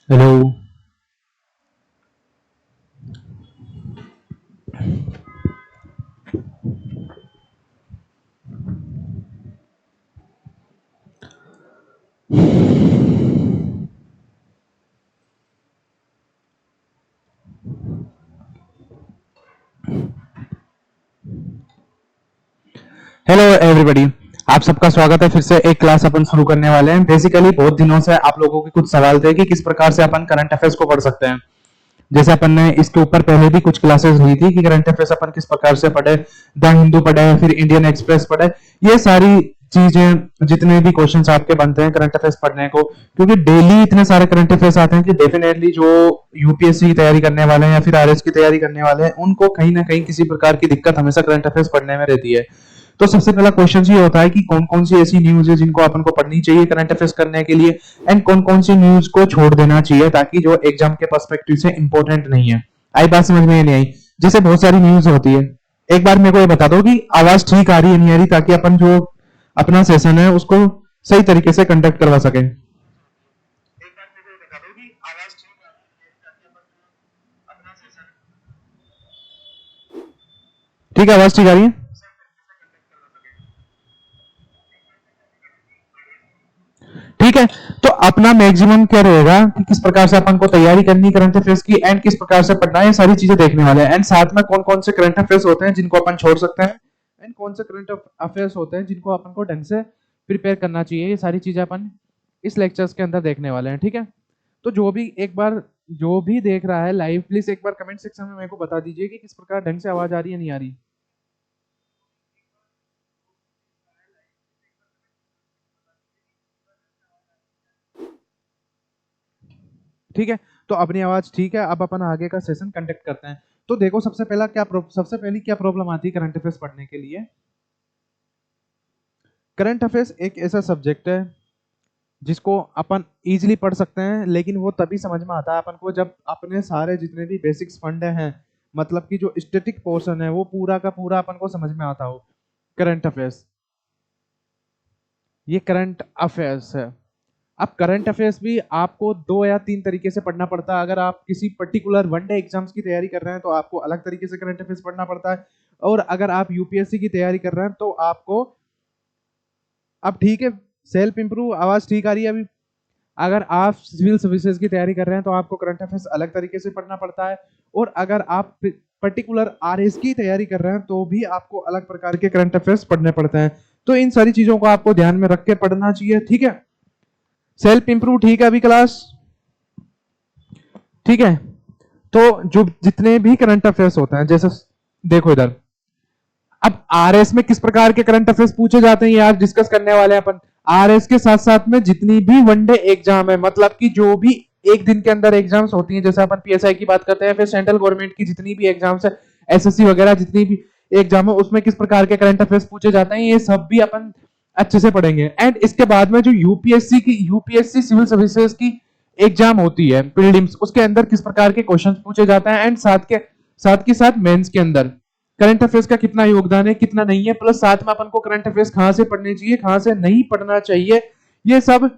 Hello. Hello everybody, आप सबका स्वागत है। फिर से एक क्लास अपन शुरू करने वाले हैं। बेसिकली बहुत दिनों से आप लोगों के कुछ सवाल थे कि किस प्रकार से अपन करंट अफेयर्स को पढ़ सकते हैं। जैसे अपन ने इसके ऊपर पहले भी कुछ क्लासेस ली थी कि करंट अफेयर्स अपन किस प्रकार से पढ़े, द हिंदू पढ़े, फिर इंडियन एक्सप्रेस पढ़े। ये सारी चीजें, जितने भी क्वेश्चंस आपके बनते हैं करंट अफेयर्स पढ़ने को, क्योंकि डेली इतने सारे करंट अफेयर्स आते हैं कि डेफिनेटली जो यूपीएससी की तैयारी करने वाले हैं या फिर आरएस की तैयारी करने वाले हैं, उनको कहीं ना कहीं किसी प्रकार की दिक्कत हमेशा करंट अफेयर्स पढ़ने में रहती है। तो सबसे पहला क्वेश्चन ये होता है कि कौन कौन सी ऐसी न्यूज है जिनको अपन को पढ़नी चाहिए करंट अफेयर्स करने के लिए, एंड कौन कौन सी न्यूज को छोड़ देना चाहिए ताकि जो एग्जाम के पर्सपेक्टिव से इंपॉर्टेंट नहीं है। आई बात समझ में नहीं आई? जैसे बहुत सारी न्यूज होती है, एक बार मेरे को ये बता दो कि आवाज ठीक आ रही है नहीं आ रही, ताकि अपन जो अपना सेशन है उसको सही तरीके से कंडक्ट करवा सके। ठीक है, आवाज ठीक आ रही है? ठीक है। तो अपना मैक्सिमम क्या रहेगा कि किस प्रकार से अपन को तैयारी करनी करंट अफेयर्स की, एंड किस प्रकार से पढ़ना है, ये सारी चीजें देखने वाले हैं। एंड साथ में कौन कौन से करंट अफेयर्स होते हैं जिनको अपन छोड़ सकते हैं, एंड कौन से करंट अफेयर्स होते हैं जिनको अपन को ढंग से प्रिपेयर करना चाहिए, ये सारी चीजें अपन इस लेक्चर्स के अंदर देखने वाले हैं। ठीक है। तो जो भी एक बार जो भी देख रहा है लाइव, प्लीज एक बार कमेंट सेक्शन में मेरे को बता दीजिए कि किस प्रकार ढंग से आवाज आ रही है नहीं आ रही। ठीक है। तो अपनी आवाज ठीक है। अब अपन आगे का सेशन कंडक्ट करते हैं। तो देखो, सबसे पहली क्या प्रॉब्लम आती है करंट अफेयर्स पढ़ने के लिए। करंट अफेयर्स एक ऐसा सब्जेक्ट है जिसको अपन इजीली पढ़ सकते हैं, लेकिन वो तभी समझ में आता है अपन को जब अपने सारे जितने भी बेसिक्स फंड हैं, मतलब कि जो स्टैटिक पोर्शन है वो पूरा का पूरा अपन को समझ में आता हो। करंट अफेयर्स, ये करंट अफेयर्स है। अब करंट अफेयर्स भी आपको 2 या 3 तरीके से पढ़ना पड़ता है। अगर आप किसी पर्टिकुलर वनडे एग्जाम्स की तैयारी कर रहे हैं तो आपको अलग तरीके से करंट अफेयर्स पढ़ना पड़ता है, और अगर आप यूपीएससी की तैयारी कर रहे हैं तो आपको, अब ठीक है, सेल्फ इंप्रूव आवाज ठीक आ रही है अभी? अगर आप सिविल सर्विसेज की तैयारी कर रहे हैं तो आपको करंट अफेयर्स अलग तरीके से पढ़ना पड़ता है, और अगर आप पर्टिकुलर आरएस की तैयारी कर रहे हैं तो भी आपको अलग प्रकार के करंट अफेयर्स पढ़ने पड़ते हैं। तो इन सारी चीजों को आपको ध्यान में रख के पढ़ना चाहिए। ठीक है। सेल्फ इंप्रूव ठीक है अभी क्लास? ठीक है। तो जो जितने भी करंट अफेयर्स होते हैं, जैसे देखो इधर, अब आरएस में किस प्रकार के करंट अफेयर्स पूछे जाते हैं ये आज डिस्कस करने वाले हैं अपन। आरएस के साथ साथ में जितनी भी वनडे एग्जाम है, मतलब कि जो भी एक दिन के अंदर एग्जाम्स होती हैं, जैसे अपन पीएसआई की बात करते हैं, फिर सेंट्रल गवर्नमेंट की जितनी भी एग्जाम्स है, एसएससी वगैरह जितनी भी एग्जाम है, उसमें किस प्रकार के करंट अफेयर्स पूछे जाते हैं, ये सब भी अपन अच्छे से पढ़ेंगे। एंड इसके बाद में जो यूपीएससी सिविल सर्विसेज की एग्जाम होती है प्रीलिम्स, उसके अंदर किस प्रकार के क्वेश्चन पूछे जाते हैं, एंड साथ के साथ मेंस के अंदर करंट अफेयर्स का कितना योगदान है कितना नहीं है, प्लस साथ में अपन को करंट अफेयर्स कहां से पढ़ने चाहिए कहां से नहीं पढ़ना चाहिए, ये सब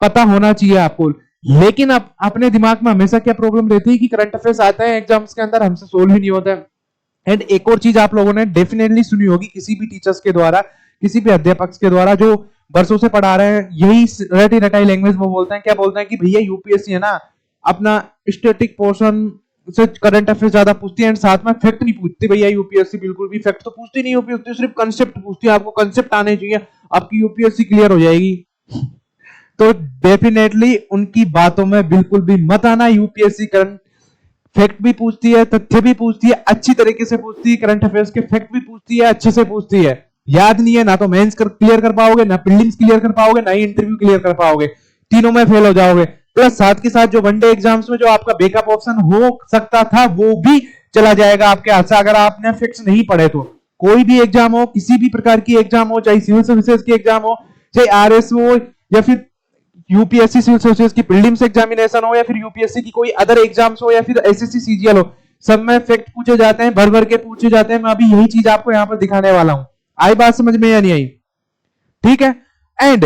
पता होना चाहिए आपको। लेकिन अब अपने दिमाग में हमेशा क्या प्रॉब्लम रहती है कि करंट अफेयर्स आते हैं एग्जाम्स के अंदर, हमसे सोल्व ही नहीं होता है। एंड एक और चीज आप लोगों ने डेफिनेटली सुनी होगी किसी भी टीचर्स के द्वारा, किसी भी अध्यापक के द्वारा जो बरसों से पढ़ा रहे हैं, यही रटी रटाई लैंग्वेज वो बोलते हैं, क्या बोलते हैं कि भैया यूपीएससी है ना, अपना स्टैटिक पोर्शन से करंट अफेयर्स ज्यादा पूछती है, एंड साथ में फैक्ट नहीं पूछती। भैया यूपीएससी बिल्कुल भी फैक्ट तो पूछती नहीं, यूपीएससी सिर्फ कंसेप्ट पूछती है, आपको कंसेप्ट आने चाहिए, आपकी यूपीएससी क्लियर हो जाएगी। तो डेफिनेटली उनकी बातों में बिल्कुल भी मत आना। यूपीएससी करंट फैक्ट भी पूछती है, तथ्य भी पूछती है, अच्छी तरीके से पूछती है, करंट अफेयर्स के फैक्ट भी पूछती है, अच्छे से पूछती है। याद नहीं है ना तो मेंस क्लियर कर पाओगे, ना प्रीलिम्स क्लियर कर पाओगे, ना ही इंटरव्यू क्लियर कर पाओगे, तीनों में फेल हो जाओगे। प्लस साथ के साथ जो वनडे एग्जाम्स में जो आपका बैकअप ऑप्शन हो सकता था वो भी चला जाएगा आपके हाथ से, अगर आपने फिक्स नहीं पढ़े तो। कोई भी एग्जाम हो, किसी भी प्रकार की एग्जाम हो, चाहे सिविल सर्विसेज की एग्जाम हो, चाहे आरएस हो, या फिर यूपीएससी सिविल सर्विसेज की प्रीलिम्स एग्जामिनेशन हो, या फिर यूपीएससी की कोई अदर एग्जाम्स हो, या फिर एसएससी सीजीएल हो, सब में फैक्ट पूछे जाते हैं, भर भर के पूछे जाते हैं। मैं अभी यही चीज आपको यहाँ पर दिखाने वाला हूं। आई बात समझ में या नहीं आई? ठीक है। एंड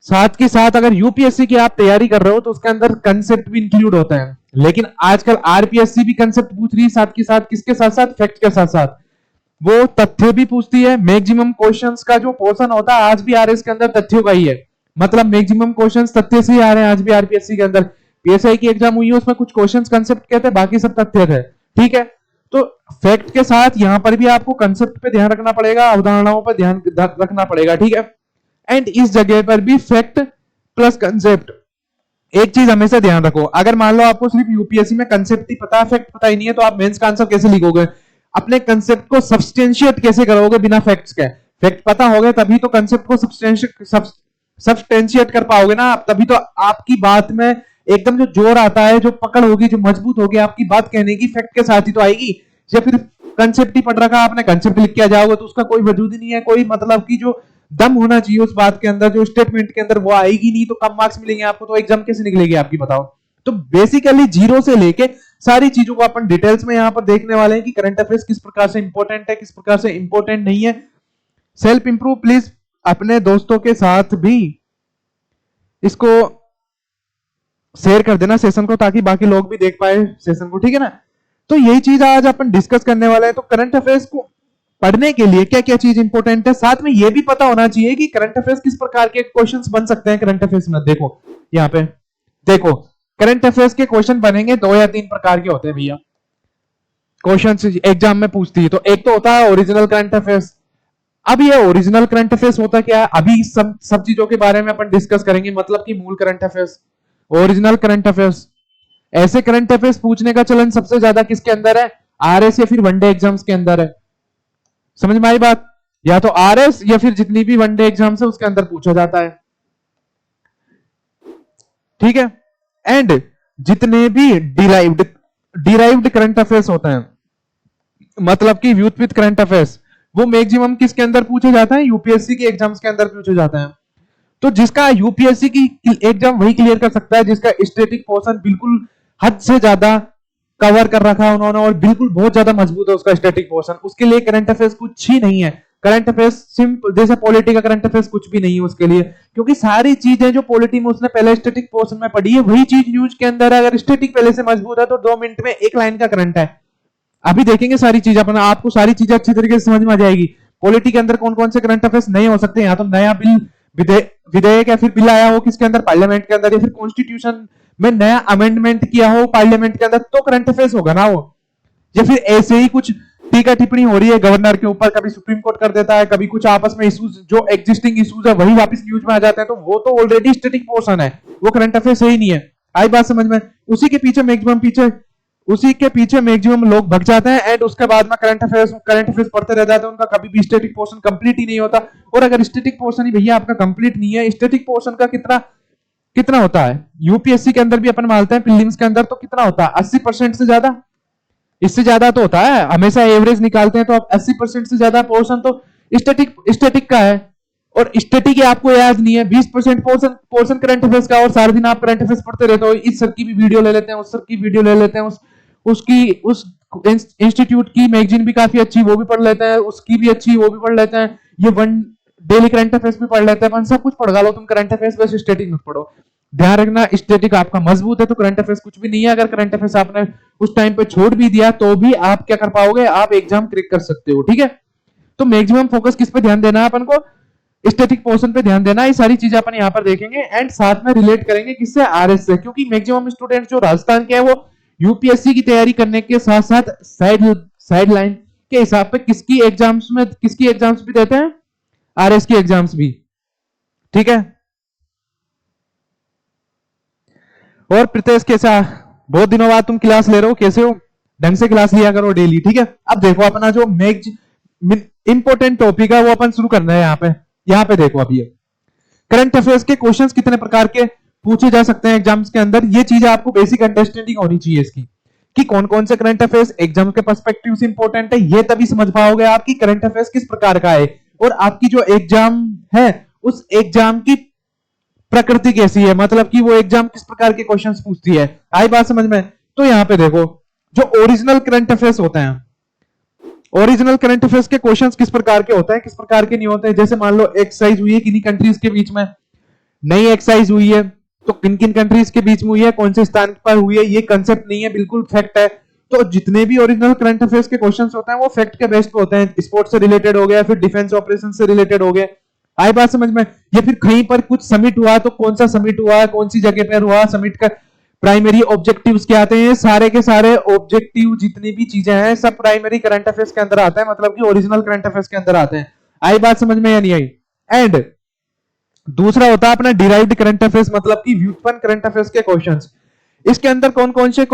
साथ के साथ अगर यूपीएससी की आप तैयारी कर रहे हो तो उसके अंदर कंसेप्ट भी इंक्लूड होते हैं, लेकिन आजकल आरपीएससी भी कंसेप्ट पूछ रही है साथ के साथ, किसके साथ साथ, फैक्ट के साथ साथ वो तथ्य भी पूछती है। मैक्सिमम क्वेश्चंस का जो पोर्शन होता है आज भी आरएस के अंदर तथ्यों का ही है, मतलब मैक्सिमम क्वेश्चंस तथ्य से ही आ रहे हैं आज भी आरपीएससी के अंदर। पीएसआई की एग्जाम हुई है उसमें कुछ क्वेश्चंस कंसेप्ट के थे, बाकी सब तथ्य थे, ठीक है। तो फैक्ट के साथ यहां पर भी आपको कंसेप्ट पे ध्यान रखना पड़ेगा, अवधारणाओं पर ध्यान रखना पड़ेगा, ठीक है। एंड इस जगह पर भी फैक्ट प्लस कंसेप्ट, एक चीज हमेशा ध्यान रखो, अगर मान लो आपको सिर्फ यूपीएससी में कंसेप्ट ही पता है, फैक्ट पता ही नहीं है, तो आप मेंस का आंसर कैसे लिखोगे? अपने कंसेप्ट को सब्सटेंशिएट कैसे करोगे बिना फैक्ट्स के? फैक्ट पता होगा तभी तो कंसेप्ट को सब्सटेंशिएट कर पाओगे ना, तभी तो आपकी बात में एकदम जो जोर आता है, जो पकड़ होगी, जो मजबूत होगी आपकी बात कहने की, फैक्ट के साथ ही तो आएगी। या फिर कंसेप्ट ही पढ़ रखा आपने, कंसेप्ट लिख के आ जाओगे तो उसका कोई वजूद ही नहीं है, कोई मतलब की जो दम होना चाहिए उस बात के अंदर, जो स्टेटमेंट के अंदर, वो आएगी नहीं, तो कम मार्क्स मिलेंगे आपको, तो एग्जाम कैसे निकलेगी आपकी, बताओ। तो बेसिकली जीरो से लेके सारी चीजों को अपन डिटेल्स में यहां पर देखने वाले हैं कि करंट अफेयर्स किस प्रकार से इंपॉर्टेंट है, किस प्रकार से इंपॉर्टेंट नहीं है। सेल्फ इंप्रूव प्लीज अपने दोस्तों के साथ भी इसको शेयर कर देना सेशन को, ताकि बाकी लोग भी देख पाए सेशन को, ठीक है ना। तो यही चीज आज अपन डिस्कस करने वाले हैं। तो करंट अफेयर्स को पढ़ने के लिए क्या क्या चीज इंपॉर्टेंट है, साथ में यह भी पता होना चाहिए कि करंट अफेयर्स किस प्रकार के क्वेश्चंस बन सकते हैं करंट अफेयर्स में। देखो यहाँ पे, देखो करंट अफेयर्स के क्वेश्चन बनेंगे 2 या 3 प्रकार के होते हैं भैया, क्वेश्चन एग्जाम में पूछती है। तो एक तो होता है ओरिजिनल करंट अफेयर्स। अब ये ओरिजिनल करंट अफेयर्स होता क्या है, अभी सब चीजों के बारे में अपन डिस्कस करेंगे, मतलब कि मूल current affairs, original current affairs. ऐसे करंट अफेयर्स पूछने का चलन सबसे ज्यादा किसके अंदर है, आरएस या फिर वनडे एग्जाम्स के अंदर है। समझ में आई बात? या तो आरएस या फिर जितनी भी वनडे एग्जाम्स है उसके अंदर पूछा जाता है, ठीक है। एंड जितने भी डिराइव्ड करंट अफेयर्स होते हैं, मतलब कि व्युत्पत्त करंट अफेयर्स, वो मैक्सिमम किसके अंदर पूछे जाते हैं, यूपीएससी के एग्जाम्स के अंदर पूछे जाते हैं। तो जिसका यूपीएससी की एग्जाम वही क्लियर कर सकता है जिसका स्टैटिक पोर्शन बिल्कुल हद से ज्यादा कवर कर रखा है उन्होंने, और बिल्कुल बहुत ज्यादा मजबूत है उसका स्टैटिक पोर्शन। उसके लिए करंट अफेयर्स कुछ ही नहीं है। करंट अफेयर्स सिंपल जैसे पॉलिटी का करंट अफेयर्स कुछ भी नहीं है उसके लिए, क्योंकि सारी चीजें जो पॉलिटी में उसने पहले स्टैटिक पोर्शन में पढ़ी है वही चीज न्यूज के अंदर है। अगर स्टैटिक पहले से मजबूत है तो 2 मिनट में 1 लाइन का करंट है। अभी देखेंगे सारी चीज अपना, आपको सारी चीजें अच्छी तरीके से समझ में आ जाएगी। पॉलिटी के अंदर कौन कौन से करंट अफेयर्स नहीं हो सकते, यहाँ तो नया बिल विधेयक या फिर बिल आया हो किसके अंदर, पार्लियामेंट के अंदर, या फिर कॉन्स्टिट्यूशन में नया अमेंडमेंट किया हो पार्लियामेंट के अंदर, तो करंट अफेयर्स होगा ना वो। या फिर ऐसे ही कुछ टीका टिप्पणी हो रही है गवर्नर के ऊपर, कभी सुप्रीम कोर्ट कर देता है, कभी कुछ आपस में इश्यूज जो एग्जिस्टिंग इश्यूज है वही वापस न्यूज में आ जाते हैं, तो वो तो ऑलरेडी स्टैटिक पोर्शन है, वो करंट अफेयर्स ही नहीं है। आई बात समझ में? उसी के पीछे मैक्सिमम लोग भग जाते हैं, एंड उसके बाद में करंट अफेयर्स पढ़ते रह जाते हैं, उनका कभी भी स्टैटिक पोर्शन कंप्लीट ही नहीं होता। और अगर स्टैटिक पोर्शन ही भैया आपका कंप्लीट नहीं है, स्टैटिक पोर्शन का कितना होता है यूपीएससी के अंदर भी अपन मानते हैं, प्रीलिम्स के अंदर तो कितना होता है, 80% से ज्यादा, इससे ज्यादा तो होता है, हमेशा एवरेज निकालते हैं तो आप 80% से ज्यादा पोर्शन तो स्टैटिक का है। और स्टैटिक आपको याद नहीं है, 20% पोर्शन करंट अफेयर्स का, और सारा दिन आप करंट अफेयर्स पढ़ते रहते हो, इस सर की भी वीडियो ले लेते हैं, उस सर की वीडियो ले लेते हैं, उस इंस्टीट्यूट की मैगजीन भी काफी अच्छी वो भी पढ़ लेते हैं, उसकी भी अच्छी वो भी पढ़ लेते हैं, ये वन डेली करंट अफेयर्स भी पढ़ लेते हैं, सब कुछ पढ़ लो तुम करंट अफेयर्स, बस स्टैटिक मत पढ़ो। ध्यान रखना स्टैटिक आपका मजबूत है तो करंट अफेयर्स कुछ भी नहीं है। अगर करंट अफेयर्स आपने उस टाइम पे छोड़ भी दिया तो भी आप क्या कर पाओगे, आप एग्जाम क्रैक कर सकते हो, ठीक है। तो मैक्सिमम फोकस किस पे ध्यान देना है अपन को, स्टैटिक पोर्शन पे ध्यान देना। ये सारी चीजें अपन यहाँ पर देखेंगे एंड साथ में रिलेट करेंगे किससे, आरएस से, क्योंकि मैक्सिमम स्टूडेंट जो राजस्थान के हैं वो यूपीएससी की तैयारी करने के साथ साथ साइड लाइन के हिसाब पे किसकी एग्जाम्स भी देते हैं, आरएस की एग्जाम्स भी, ठीक है। और प्रीतेश कैसा, बहुत दिनों बाद तुम क्लास ले रहे हो, कैसे हो? ढंग से क्लास लिया करो डेली, ठीक है। अब देखो अपना जो इंपॉर्टेंट टॉपिक है वो अपन शुरू करना है। यहाँ पे देखो, अभी करंट अफेयर्स के क्वेश्चंस कितने प्रकार के पूछे जा सकते हैं एग्जाम्स के अंदर, ये चीजें आपको बेसिक अंडरस्टैंडिंग होनी चाहिए इसकी, कि कौन कौन से करंट अफेयर्स एग्जाम के पर्सपेक्टिव से इंपॉर्टेंट है। ये तभी समझ पाओगे आप कि करंट अफेयर्स किस प्रकार का है, और आपकी जो एग्जाम है उस एग्जाम की प्रकृति कैसी है, मतलब कि वो एग्जाम किस प्रकार के क्वेश्चंस पूछती है। आई बात समझ में? तो यहाँ पे देखो, जो ओरिजिनल करंट अफेयर्स होते हैं, ओरिजिनल करंट अफेयर्स के क्वेश्चंस किस प्रकार के होते हैं, किस प्रकार के नहीं होते हैं। जैसे मान लो एक्सरसाइज हुई है किन्हीं कंट्रीज के बीच में, नई एक्सरसाइज हुई है तो किन किन कंट्रीज के बीच में हुई है, कौन से स्थान पर हुई है, ये कंसेप्ट नहीं है, बिल्कुल फैक्ट है। तो जितने भी ओरिजिनल करंट अफेयर्स के क्वेश्चंस होते हैं वो फैक्ट के बेस पे होते हैं। स्पोर्ट्स से रिलेटेड हो गया, फिर डिफेंस ऑपरेशन से रिलेटेड हो गया, आई बात समझ में। या फिर कहीं पर कुछ समिट हुआ तो कौन सा समिट हुआ, कौन सी जगह पर हुआ, समिट का प्राइमरी ऑब्जेक्टिव्स क्या आते हैं, सारे के सारे ऑब्जेक्टिव जितनी भी चीजें हैं सब प्राइमरी करंट अफेयर्स के अंदर आते हैं, मतलब कि ओरिजिनल करंट अफेयर्स के अंदर आते हैं। आई बात समझ में या नहीं आई? एंड दूसरा होता है अपना डिराइव्ड करंट अफेयर्स, मतलब कि व्युत्पन्न करंट अफेयर्स के क्वेश्चंस। इसके अंदर कौन कौन से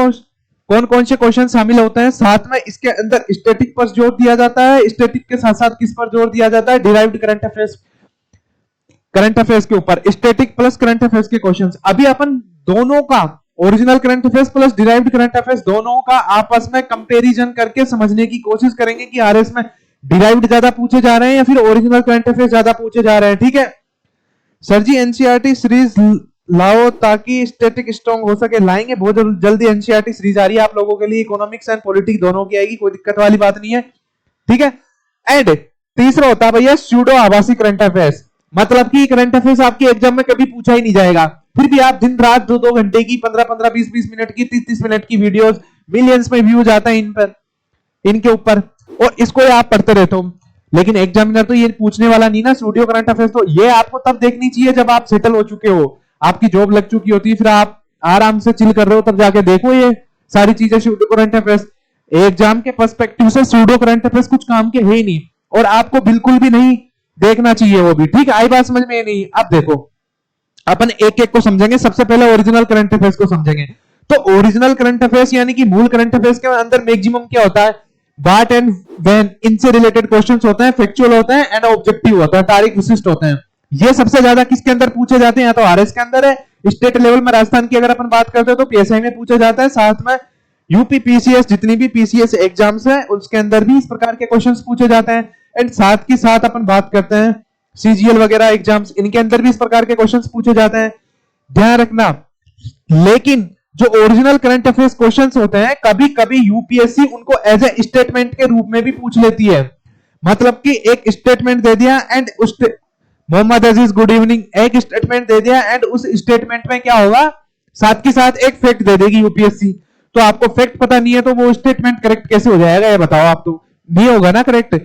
क्वेश्चन शामिल होते हैं, साथ में इसके अंदर स्टैटिक पर जोर दिया जाता है, स्टैटिक के साथ साथ किस पर जोर दिया जाता है, डिराइव्ड करंट अफेयर्स के ऊपर, स्टैटिक प्लस करंट अफेयर्स के क्वेश्चंस। अभी अपन दोनों का original current affairs plus derived current affairs दोनों का आपस में कंपैरिजन करके समझने की कोशिश करेंगे कि आरएस में डिराइव्ड ज्यादा पूछे जा रहे हैं या फिर ओरिजिनल करंट अफेयर्स ज्यादा पूछे जा रहे हैं। ठीक है सर जी, एनसीईआरटी सीरीज लाओ ताकि स्टैटिक स्ट्रांग हो सके। लाएंगे, बहुत जल्दी एनसीईआरटी सीरीज आ रही है आप लोगों के लिए, इकोनॉमिक्स एंड पॉलिटिक्स दोनों की आएगी, कोई दिक्कत वाली बात नहीं है। ठीक है एंड तीसरा होता है भैया स्यूडो आभासी करंट अफेयर्स, मतलब कि करंट अफेयर्स आपके एग्जाम में कभी पूछा ही नहीं जाएगा, फिर भी आप दिन रात 2-2 घंटे की, 15-15, 20-20 मिनट की, 30-30 मिनट की वीडियोस, मिलियंस में व्यूज आता है इन पर, इनके ऊपर, और इसको आप पढ़ते रहते हो। लेकिन एग्जामिनर तो ये पूछने वाला नहीं ना स्टूडियो करंट अफेयर्स, तो ये आपको तब देखनी चाहिए जब आप सेटल हो चुके हो, आपकी जॉब लग चुकी होती है, फिर आप आराम से चिल कर रहे हो, तब जाके देखो ये सारी चीजें स्टूडियो करंट अफेयर्स। एग्जाम के पर्सपेक्टिव से स्टूडियो करंट अफेयर्स कुछ काम के है ही नहीं, और आपको बिल्कुल भी नहीं देखना चाहिए वो भी। ठीक है आई बात समझ में नहीं? अब देखो अपन एक एक को समझेंगे, सबसे पहले ओरिजिनल करंट अफेयर्स को समझेंगे। तो ओरिजिनल करंट अफेयर्स यानी कि मूल करंट अफेयर्स के अंदर मैक्सिमम क्या होता है, व्हाट एंड व्हेन, इनसे रिलेटेड क्वेश्चंस होते हैं, फैक्चुअल होते हैं एंड ऑब्जेक्टिव होता है, तारीख विशिष्ट होते हैं। ये सबसे ज्यादा किसके अंदर पूछे जाते हैं, या तो आरएस के अंदर है, स्टेट लेवल में राजस्थान की अगर अपन बात करते हैं तो पीएसआई में पूछा जाता है, साथ में यूपी पीसीएस जितनी भी पीसीएस एग्जाम्स है उसके अंदर भी इस प्रकार के क्वेश्चंस पूछे जाते हैं। एंड साथ के साथ अपन बात करते हैं सीजीएल वगैरह एग्जाम्स, इनके अंदर भी इस प्रकार के क्वेश्चंस पूछे जाते हैं, ध्यान रखना। लेकिन जो ओरिजिनल करंट अफेयर्स क्वेश्चंस होते हैं कभी कभी यूपीएससी उनको एज ए स्टेटमेंट के रूप में भी पूछ लेती है, मतलब कि एक स्टेटमेंट दे दिया एंड उस मोहम्मद अजीज गुड इवनिंग, एक स्टेटमेंट दे दिया एंड उस स्टेटमेंट में क्या होगा, साथ के साथ एक फैक्ट दे देगी यूपीएससी। तो आपको फैक्ट पता नहीं है तो वो स्टेटमेंट करेक्ट कैसे हो जाएगा, ये बताओ आप, तो नहीं होगा ना करेक्ट।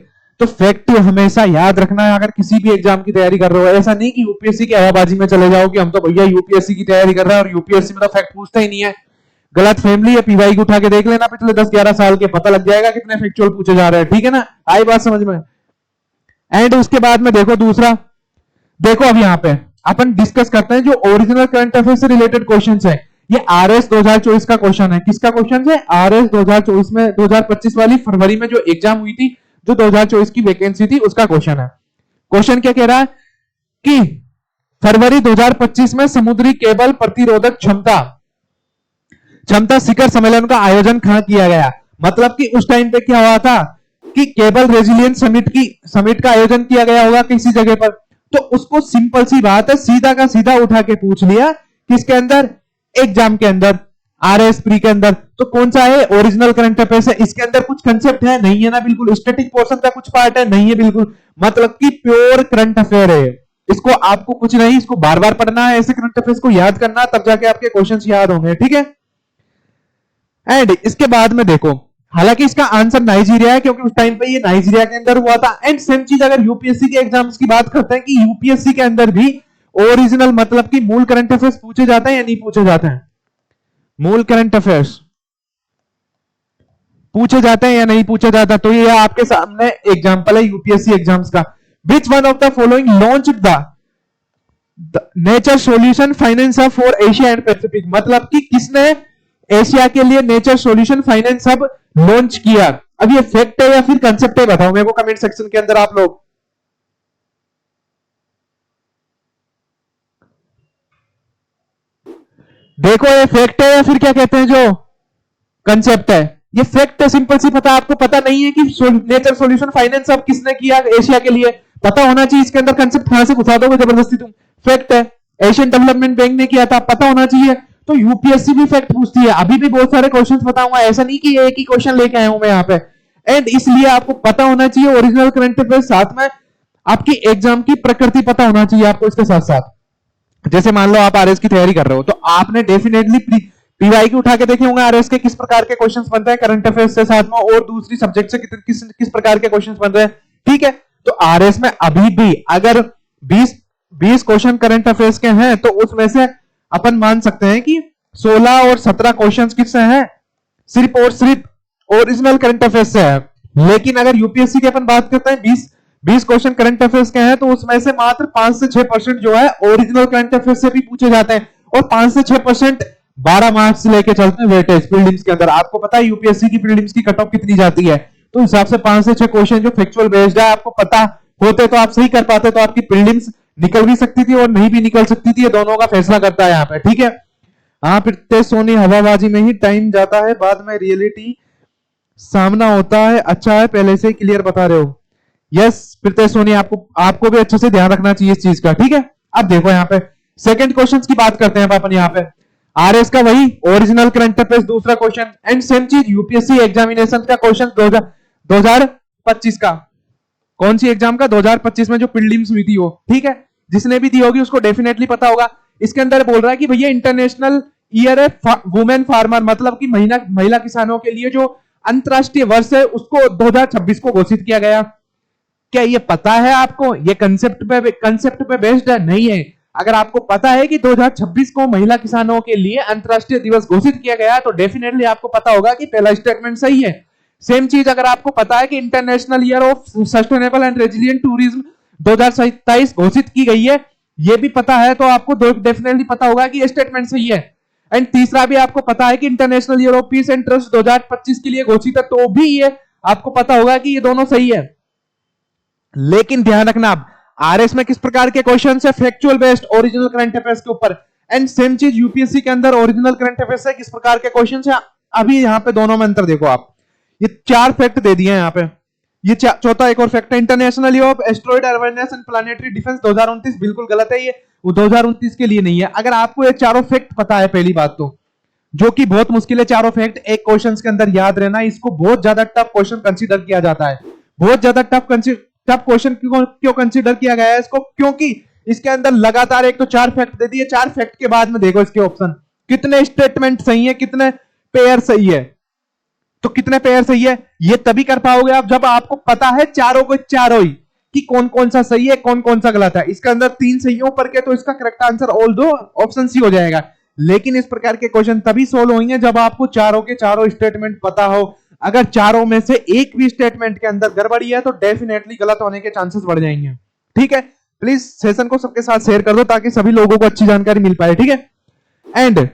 तो फैक्ट हमेशा याद रखना है अगर किसी भी एग्जाम की तैयारी कर रहे हो, ऐसा नहीं कि यूपीएससी की हवाबाजी में चले जाओ कि हम तो भैया यूपीएससी की तैयारी कर रहे हैं और यूपीएससी में तो फैक्ट पूछता ही नहीं है। गलत फैमिली है, पीवाई को उठा के देख लेना पिछले 10-11 साल के, पता लग जाएगा कितने फैक्चुअल पूछे जा रहे हैं। ठीक है ना, आई बात समझ में? एंड उसके बाद में देखो दूसरा, देखो अब यहाँ पे अपन डिस्कस करते हैं जो ओरिजिनल करंट अफेयर्स से रिलेटेड क्वेश्चंस है। ये आरएस 2024 का क्वेश्चन है, किसका क्वेश्चन है, आरएस 2024 में 2025 वाली फरवरी में जो एग्जाम हुई थी, जो 2024 की वैकेंसी थी उसका क्वेश्चन है। क्वेश्चन क्या कह रहा है कि फरवरी 2025 में समुद्री केबल प्रतिरोधक क्षमता शिखर सम्मेलन का आयोजन कहां किया गया, मतलब कि उस टाइम पे क्या हुआ था कि केबल रेजिलियंस समिट का आयोजन किया गया होगा किसी जगह पर। तो उसको सिंपल सी बात है, सीधा का सीधा उठा के पूछ लिया किसके अंदर, एग्जाम के अंदर, आरएस प्री के अंदर। तो कौन सा है, ओरिजिनल करंट अफेयर्स है। इसके अंदर कुछ कंसेप्ट है नहीं है ना, बिल्कुल स्टैटिक पोर्शन का कुछ पार्ट है नहीं है, बिल्कुल मतलब कि प्योर करंट अफेयर है। इसको आपको कुछ नहीं, इसको बार बार पढ़ना है, ऐसे करंट अफेयर्स को याद करना, तब जाके आपके क्वेश्चंस याद होंगे। ठीक है एंड इसके बाद में देखो, हालांकि इसका आंसर नाइजीरिया है क्योंकि उस टाइम पे ये नाइजीरिया के अंदर हुआ था। एंड सेम चीज अगर यूपीएससी के एग्जाम्स की बात करते हैं कि यूपीएससी के अंदर भी ओरिजिनल मतलब कि मूल करंट अफेयर्स पूछे जाते हैं या नहीं पूछे जाते हैं, मूल करंट अफेयर्स पूछे जाते हैं या नहीं पूछे जाता। तो ये आपके सामने एग्जांपल है यूपीएससी एग्जाम्स का। Which one of the following launch the nature solution finance hub for Asia and Pacific, मतलब कि किसने एशिया के लिए nature solution finance hub launch किया। अब ये फैक्ट है या फिर कंसेप्ट है, बताओ मेरे को कमेंट सेक्शन के अंदर आप लोग। देखो ये फैक्ट है या फिर क्या कहते हैं जो कंसेप्ट है, ये फैक्ट है, सिंपल सी पता। आपको पता नहीं है कि नेचर सॉल्यूशन फाइनेंस हब किसने किया एशिया के लिए, पता होना चाहिए। इसके अंदर कंसेप्ट कहां से घुसा दोगे जबरदस्ती तुम, फैक्ट है। एशियन डेवलपमेंट बैंक ने किया था, पता होना चाहिए। तो यूपीएससी भी फैक्ट पूछती है, अभी भी बहुत सारे क्वेश्चंस बताऊंगा, ऐसा नहीं कि एक ही क्वेश्चन लेके आया हूं मैं यहाँ पे। एंड इसलिए आपको पता होना चाहिए ओरिजिनल करंट अफेयर्स, साथ में आपकी एग्जाम की प्रकृति पता होना चाहिए आपको इसके साथ साथ। जैसे मान लो आप आरएस की तैयारी कर रहे हो, तो आपने डेफिनेटली पीवाई की उठा के देखे होंगे आरएस के किस प्रकार के क्वेश्चंस बनते हैं करंट अफेयर्स से साथ में, और दूसरी सब्जेक्ट से किस प्रकार के क्वेश्चंस बन रहे हैं। ठीक है, तो आरएस में अभी भी अगर 20 क्वेश्चन करंट अफेयर्स के हैं तो उसमें से अपन मान सकते हैं कि 16 और 17 क्वेश्चंस किससे हैं, सिर्फ और सिर्फ ओरिजिनल करंट अफेयर्स से है। लेकिन अगर यूपीएससी की अपन बात करते हैं 20 क्वेश्चन करंट अफेयर्स के हैं, तो उसमें से मात्र 5 से 6% जो है ओरिजिनल करंट अफेयर्स से भी पूछे जाते हैं, और 5 से 6% 12 मार्क्स से लेके चलते हैं वेटेज प्रीलिम्स के अंदर। आपको पता है यूपीएससी की प्रीलिम्स की कट ऑफ कितनी जाती है, तो हिसाब से 5 से 6 क्वेश्चन जो फैक्चुअल बेस्ड है, आपको पता होते तो आप सही कर पाते, तो आपकी प्रीलिम्स निकल भी सकती थी और नहीं भी निकल सकती थी, ये दोनों का फैसला करता है यहाँ पे। ठीक है, हाँ, फिर सोनी हवाबाजी में ही टाइम जाता है, बाद में रियलिटी सामना होता है। अच्छा है, पहले से ही क्लियर बता रहे हो। यस प्रीतेश सोनी, आपको भी अच्छे से ध्यान रखना चाहिए इस चीज का। ठीक है, अब देखो यहाँ पे सेकंड क्वेश्चन की बात करते हैं अपन यहाँ पे। आरएस का वही ओरिजिनल करंट अफेयर्स दूसरा क्वेश्चन, एंड सेम चीज यूपीएससी एग्जामिनेशन का क्वेश्चन 2025 का। कौन सी एग्जाम का? 2025 में जो प्रीलिम्स हुई थी वो। ठीक है, जिसने भी दी होगी उसको डेफिनेटली पता होगा। इसके अंदर बोल रहा है कि भैया इंटरनेशनल ईयर है वुमेन फार्मर, मतलब कि महिला किसानों के लिए जो अंतरराष्ट्रीय वर्ष है उसको 2026 को घोषित किया गया। क्या ये पता है आपको? ये कंसेप्ट पे बेस्ड है? नहीं है। अगर आपको पता है कि 2026 को महिला किसानों के लिए अंतरराष्ट्रीय दिवस घोषित किया गया, तो डेफिनेटली आपको पता होगा कि पहला स्टेटमेंट सही है। सेम चीज अगर आपको पता है कि international year of sustainable and resilient tourism 2027 घोषित की गई है, ये भी पता है, तो आपको डेफिनेटली पता होगा कि ये स्टेटमेंट सही है। एंड तीसरा भी आपको पता है कि international year of peace and trust 2025 के लिए घोषित है, तो भी ये आपको पता होगा कि ये दोनों सही है। लेकिन ध्यान रखना, अब आरएस में किस प्रकार के क्वेश्चन है? Factual based original current affairs के ऊपर। एंड सेम चीज यूपीएससी के अंदर ओरिजिनल करंट अफेयर्स है, किस प्रकार के क्वेश्चन है। अभी यहाँ पे दोनों में अंतर देखो आप, ये 4 फैक्ट दे दिए हैं यहाँ पे। ये चौथा एक और फैक्ट है, international of asteroid awareness and planetary defence 2029 बिल्कुल गलत है, ये 2029 के लिए नहीं है। अगर आपको ये चारों फैक्ट पता है, पहली बात तो, जो कि बहुत मुश्किल है चारों फैक्ट एक क्वेश्चन के अंदर याद रहना, इसको बहुत ज्यादा टफ क्वेश्चन कंसीडर किया जाता है। बहुत ज्यादा टफ क्वेश्चन क्यों कंसीडर किया गया है इसको? क्योंकि इसके अंदर लगातार एक तो 4 फैक्ट दे दिए, 4 फैक्ट के बाद में देखो इसके ऑप्शन कितने स्टेटमेंट सही है, कितने पेयर सही है। तो कितने पेयर सही है ये तभी कर पाओगे आप जब आपको पता है चारों को चारों ही कि कौन कौन सा सही है, कौन कौन सा गलत है। इसके अंदर 3 सही पर के, तो इसका करेक्ट आंसर ऑल दो ऑप्शन सी हो जाएगा। लेकिन इस प्रकार के क्वेश्चन तभी सोल्व होंगे जब आपको चारों के चारों स्टेटमेंट पता हो। अगर चारों में से एक भी स्टेटमेंट के अंदर गड़बड़ी है तो डेफिनेटली गलत होने के चांसेस बढ़ जाएंगे। ठीक है, प्लीज सेशन को सबके साथ शेयर कर दो ताकि सभी लोगों को अच्छी जानकारी मिल पाए। ठीक है, एंड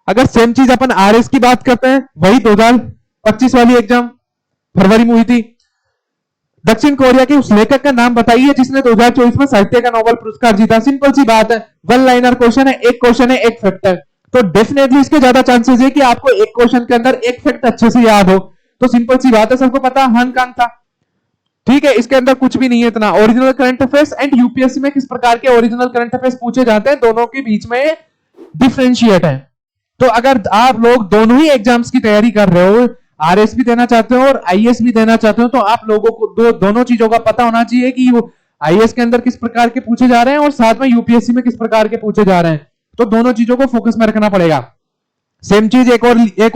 अगर सेम चीज अपन आरएस की बात करते हैं, वही 2025 वाली एग्जाम फरवरी में हुई थी। दक्षिण कोरिया के उस लेखक का नाम बताइए जिसने 2024 में साहित्य का नोबेल पुरस्कार जीता। सिंपल सी बात है, वन लाइनर क्वेश्चन है, एक फैक्ट है, तो डेफिनेटली इसके ज्यादा चांसेस है कि आपको एक क्वेश्चन के अंदर एक फैक्ट अच्छे से याद हो। तो सिंपल सी बात है, सबको पता हान कांग था। ठीक है, इसके अंदर कुछ भी नहीं है इतना। Original current affairs and UPSC में किस प्रकार के ओरिजिनल करंट अफेयर्स पूछे जाते हैं, दोनों के बीच में डिफरेंशिएट है। तो अगर आप लोग दोनों ही एग्जाम्स की तैयारी कर रहे हो, आरएस भी देना चाहते हो और आईएएस भी देना चाहते हो, तो आप लोगों को दोनों चीजों का पता होना चाहिए कि वो आईएएस के अंदर किस प्रकार के पूछे जा रहे हैं और साथ में यूपीएससी में किस प्रकार के पूछे जा रहे हैं। तो दोनों चीजों को फोकस में रखना पड़ेगा। सेम चीज एक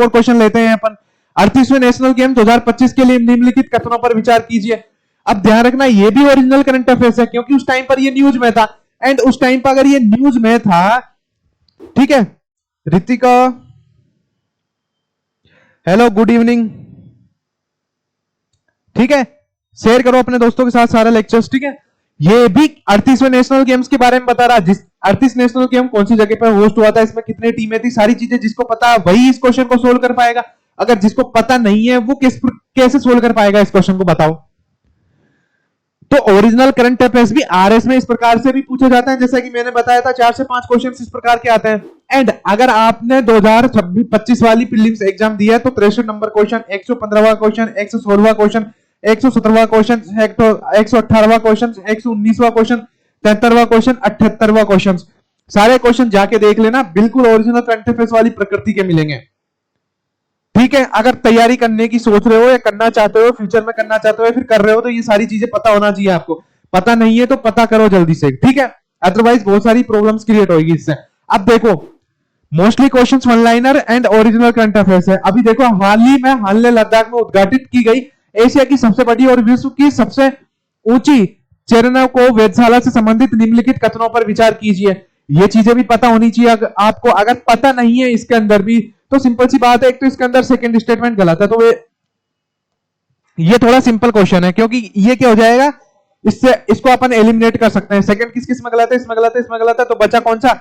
और क्वेश्चन लेते हैं अपन। 38वें नेशनल गेम 2025 के लिए निम्नलिखित कथनों पर विचार कीजिए। अब ध्यान रखना, ये भी ओरिजिनल करंट अफेयर्स है क्योंकि उस टाइम पर ये न्यूज में था। एंड उस टाइम पर अगर ये न्यूज में था, ठीक है, रितिका हेलो गुड इवनिंग, ठीक है, शेयर करो अपने दोस्तों के साथ सारा लेक्चर्स। ठीक है, ये भी 38वें नेशनल गेम्स के बारे में बता रहा, जिस 38 नेशनल गेम कौन सी जगह पर होस्ट हुआ था, इसमें कितनी टीमें थी, सारी चीजें जिसको पता वही इस क्वेश्चन को सोल्व कर पाएगा। अगर जिसको पता नहीं है वो कैसे सोल्व कर पाएगा इस क्वेश्चन को, बताओ। तो ओरिजिनल करंट अफेयर्स भी आरएस में इस प्रकार से भी पूछे जाते हैं, जैसा कि मैंने बताया था 4 से 5 क्वेश्चन इस प्रकार के आते हैं। एंड अगर आपने 2026 वाली प्रीलिम्स एग्जाम दिया है तो 63 नंबर क्वेश्चन, 115वां क्वेश्चन, 116वां क्वेश्चन, 117वां क्वेश्चन, 118वां क्वेश्चन, 119वां क्वेश्चन, 73वां क्वेश्चन, 78वां क्वेश्चन, सारे क्वेश्चन जाके देख लेना, बिल्कुल ओरिजिनल करंट अफेयर्स वाली प्रकृति के मिलेंगे। ठीक है, अगर तैयारी करने की सोच रहे हो या करना चाहते हो, फ्यूचर में करना चाहते हो या फिर कर रहे हो, तो ये सारी चीजें पता होना चाहिए आपको। पता नहीं है तो पता करो जल्दी से। ठीक है, अदरवाइज बहुत सारी प्रॉब्लम्स क्रिएट होगी इससे। अब देखो mostly questions one liner and original current affairs है। अभी देखो हाल ही में हाल लद्दाख में उद्घाटित की गई एशिया की सबसे बड़ी और विश्व की सबसे ऊंची चेरना को वेधशाला से संबंधित निम्नलिखित कथनों पर विचार कीजिए। ये चीजें भी पता होनी चाहिए आपको। अगर पता नहीं है इसके अंदर भी तो सिंपल सी बात है, एक तो इसके अंदर सेकंड स्टेटमेंट गलत है, तो ये थोड़ा सिंपल क्वेश्चन है क्योंकि ये क्या हो जाएगा, इससे इसको अपन एलिमिनेट कर सकते हैं। सेकंड किस किस में गलत है, इसमें गलत है, इसमें गलत है, तो बचा कौन सा,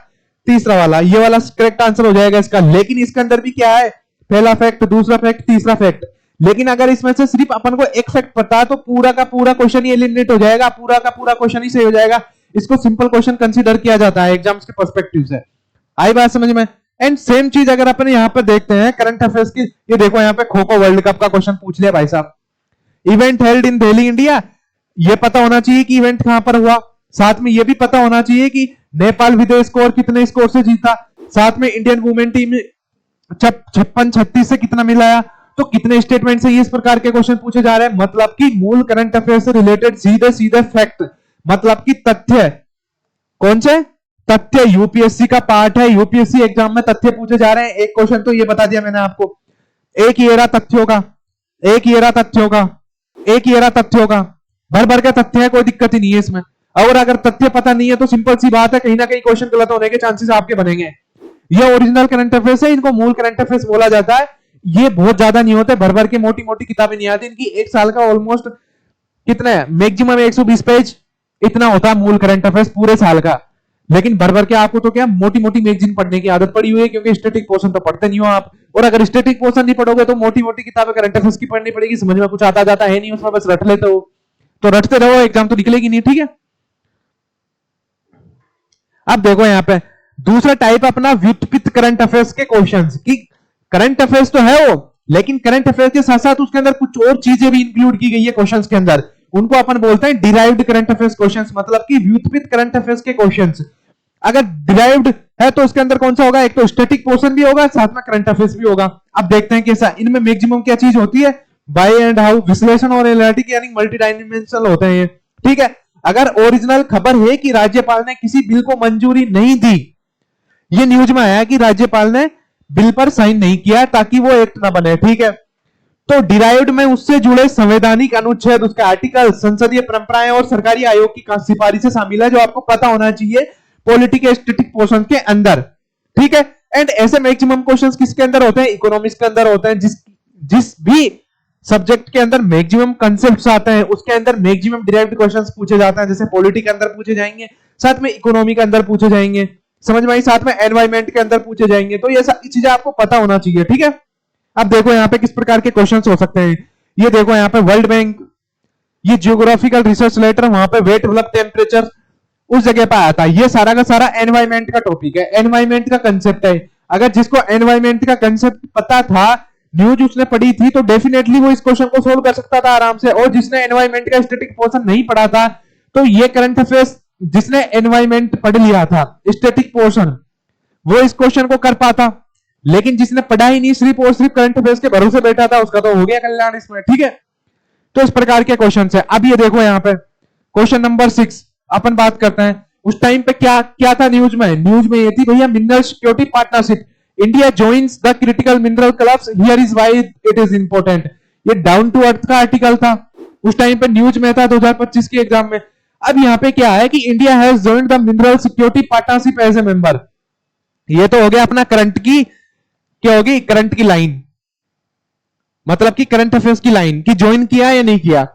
तीसरा वाला, ये वाला करेक्ट आंसर हो जाएगा इसका। लेकिन इसके अंदर भी क्या है, पहला फैक्ट, दूसरा फैक्ट, तीसरा फैक्ट। लेकिन अगर इसमें से सिर्फ अपन को एक फैक्ट पता तो पूरा का पूरा क्वेश्चन ही एलिमिनेट हो जाएगा, पूरा का पूरा क्वेश्चन ही सही हो जाएगा। इसको सिंपल क्वेश्चन कंसीडर किया जाता है एग्जाम्स के पर्सपेक्टिव से। आई बात समझ में। एंड सेम चीज अगर अपन यहाँ पर देखते हैं करंट अफेयर्स की, ये देखो यहाँ पे खो खो वर्ल्ड कप का क्वेश्चन पूछ लिया भाई साहब। Event held in Delhi India, ये पता होना चाहिए कि इवेंट कहां पर हुआ। साथ में ये भी पता होना चाहिए कि नेपाल विदेश स्कोर कितने स्कोर से जीता। साथ में इंडियन वुमेन टीम 56-36 से कितना मिलाया। तो कितने स्टेटमेंट से ये इस प्रकार के क्वेश्चन पूछे जा रहे हैं, मतलब कि मूल करंट अफेयर से रिलेटेड सीधे सीधे फैक्ट, मतलब कि तथ्य। कौन से तथ्य, यूपीएससी का पार्ट है, यूपीएससी एग्जाम में तथ्य पूछे जा रहे हैं। एक क्वेश्चन तो ये बता दिया मैंने आपको, एक येरा तथ्यों का, एक येरा तथ्यों का, एक येरा तथ्यों का, भर भर के तथ्य है, कोई दिक्कत ही नहीं है इसमें। और अगर तथ्य पता नहीं है तो सिंपल सी बात है, कहीं ना कहीं क्वेश्चन गलत होने के चांसेस आपके बनेंगे। ये ओरिजिनल करंट अफेयर्स है, इनको मूल करंट अफेयर्स बोला जाता है। ये बहुत ज्यादा नहीं होते, भर भर के मोटी मोटी किताबें नहीं आती इनकी। एक साल का ऑलमोस्ट कितना है, मैक्सिमम 120 पेज इतना होता है मूल करंट अफेयर्स पूरे साल का। लेकिन भर भर के आपको तो क्या मोटी मोटी मैगजीन पढ़ने की आदत पड़ी हुई है, क्योंकि स्टैटिक पोर्शन तो पढ़ते नहीं हो आप। और अगर स्टैटिक पोर्शन नहीं पढ़ोगे तो मोटी मोटी किताबें करंट अफेयर्स की पढ़नी पड़ेगी, समझ में कुछ आता जाता है नहीं उसमें, बस रट लेते हो। तो रटते रहो, एग्जाम तो निकलेगी नहीं, ठीक है। अब देखो यहाँ पे दूसरा टाइप अपना व्युत्पत्ति करंट अफेयर्स के क्वेश्चंस की। करंट अफेयर्स तो है वो, लेकिन करंट अफेयर्स के साथ साथ उसके अंदर कुछ और चीजें भी इंक्लूड की गई है क्वेश्चंस के अंदर। उनको अपन बोलते हैं डिराइव्ड करंट अफेयर्स क्वेश्चंस, मतलब कि व्युत्पत्ति करंट अफेयर्स के क्वेश्चंस। अगर डिराइव्ड है तो उसके अंदर कौन सा होगा, एक तो स्टैटिक पोर्शन भी होगा, साथ में करंट अफेयर्स भी होगा। अब देखते हैं कैसा, इनमें मैक्सिमम क्या चीज होती है, बाय एंड हाउ, विश्लेषण और एनालिटिक यानी मल्टी डायमेंशनल होते हैं ये, ठीक है। अगर ओरिजिनल खबर है कि राज्यपाल ने किसी बिल को मंजूरी नहीं दी, ये न्यूज में आया कि राज्यपाल ने बिल पर साइन नहीं किया ताकि वो एक्ट ना बने, ठीक है। तो डिराइव्ड में उससे जुड़े संवैधानिक अनुच्छेद, उसके आर्टिकल, संसदीय परंपराएं और सरकारी आयोग की सिफारिशें शामिल है, जो आपको पता होना चाहिए पॉलिटिकल स्टैटिक पोर्शन के अंदर, ठीक है। एंड ऐसे मैक्सिमम क्वेश्चंस किसके अंदर होते हैं, इकोनॉमिक्स के अंदर होते हैं। जिस भी सब्जेक्ट के अंदर मैक्सिमम कंसेप्ट्स आते हैं उसके अंदर मैक्सिमम डिराइव्ड क्वेश्चंस पूछे जाते हैं। जैसे पॉलिटी के अंदर पूछे जाएंगे, साथ में इकोनॉमी के अंदर पूछे जाएंगे, समझ में आई, साथ में एनवायरमेंट के अंदर पूछे जाएंगे। तो ये सारी चीजें आपको पता होना चाहिए, ठीक है। अब देखो यहाँ पे किस प्रकार के क्वेश्चंस हो सकते हैं। ये देखो यहाँ पे वर्ल्ड बैंक, ये जियोग्राफिकल रिसर्च लेटर, वहां पे वेट मतलब टेम्परेचर उस जगह पर आया था। ये सारा का सारा एनवायरमेंट का टॉपिक है, एनवायरमेंट का कंसेप्ट है। अगर जिसको एनवायरमेंट का कंसेप्ट पता था, न्यूज उसने पढ़ी थी, तो डेफिनेटली वो इस क्वेश्चन को सोल्व कर सकता था आराम से। और जिसने एनवायरमेंट का स्टैटिक पोर्शन नहीं पढ़ा था, तो ये करंट अफेयर्स जिसने एनवायरमेंट पढ़ लिया था स्टैटिक पोर्शन, वो इस क्वेश्चन को कर पाता। लेकिन जिसने पढ़ा ही नहीं, सिर्फ और सिर्फ करंट अफेयर्स के भरोसे बैठा था, उसका तो हो गया कल्याण इसमें, ठीक है। तो इस प्रकार के क्वेश्चन है। अब ये देखो यहाँ पे क्वेश्चन नंबर 6 अपन बात करते हैं। उस टाइम पे क्या क्या था न्यूज में, न्यूज में ये थी भैया, mineral security partnership, India joins the critical mineral clubs, here is why it is important. ये डाउन टू अर्थ का आर्टिकल था, उस टाइम पे न्यूज में था 2025 के एग्जाम में। अब यहाँ पे क्या है कि India has joined the mineral security partnership as a member. ये तो हो गया अपना करंट की, क्या होगी, करंट की लाइन, मतलब कि करंट अफेयर्स की लाइन की ज्वाइन किया या नहीं किया।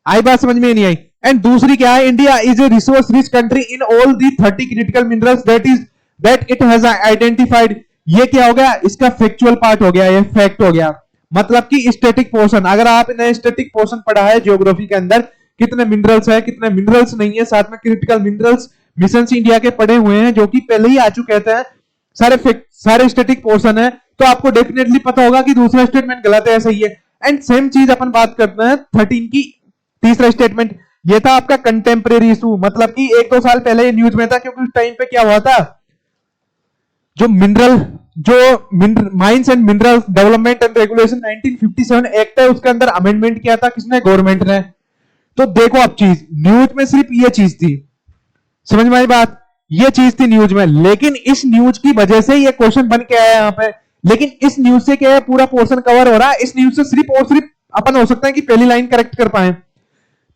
आई बात समझ में नहीं आई। एंड दूसरी क्या है, India is a resource rich country in all the 30 critical minerals that it has identified. ये क्या हो गया, इसका फैक्चुअल पार्ट हो गया, ये फैक्ट हो गया। मतलब कि स्टैटिक पोर्शन, अगर आपने स्टैटिक पोर्शन पढ़ा है ज्योग्राफी के अंदर, कितने मिनरल्स है कितने मिनरल्स नहीं है, साथ में क्रिटिकल मिनरल्स मिशन इंडिया के पढ़े हुए हैं, जो कि पहले ही आ चुके थे, सारे स्टैटिक पोर्शन है, तो आपको डेफिनेटली पता होगा कि दूसरा स्टेटमेंट गलत है या सही है। एंड सेम चीज अपन बात करते हैं 13 की, तीसरा स्टेटमेंट ये था आपका कंटेम्प्रेरी इशू, मतलब कि 1-2 साल पहले ये न्यूज में था, क्योंकि उस टाइम पे क्या हुआ था, जो mines and mineral development and regulation 1957 act है, उसके अंदर अमेंडमेंट किया था किसने, गवर्नमेंट ने। तो देखो अब चीज न्यूज में सिर्फ ये चीज थी, समझ में आई बात। ये चीज थी न्यूज में, लेकिन इस न्यूज की वजह से ये क्वेश्चन बन के आया यहाँ पे। लेकिन इस न्यूज से क्या है, पूरा पोर्शन कवर हो रहा है। इस न्यूज से सिर्फ और सिर्फ अपन हो सकता है कि पहली लाइन करेक्ट कर पाए,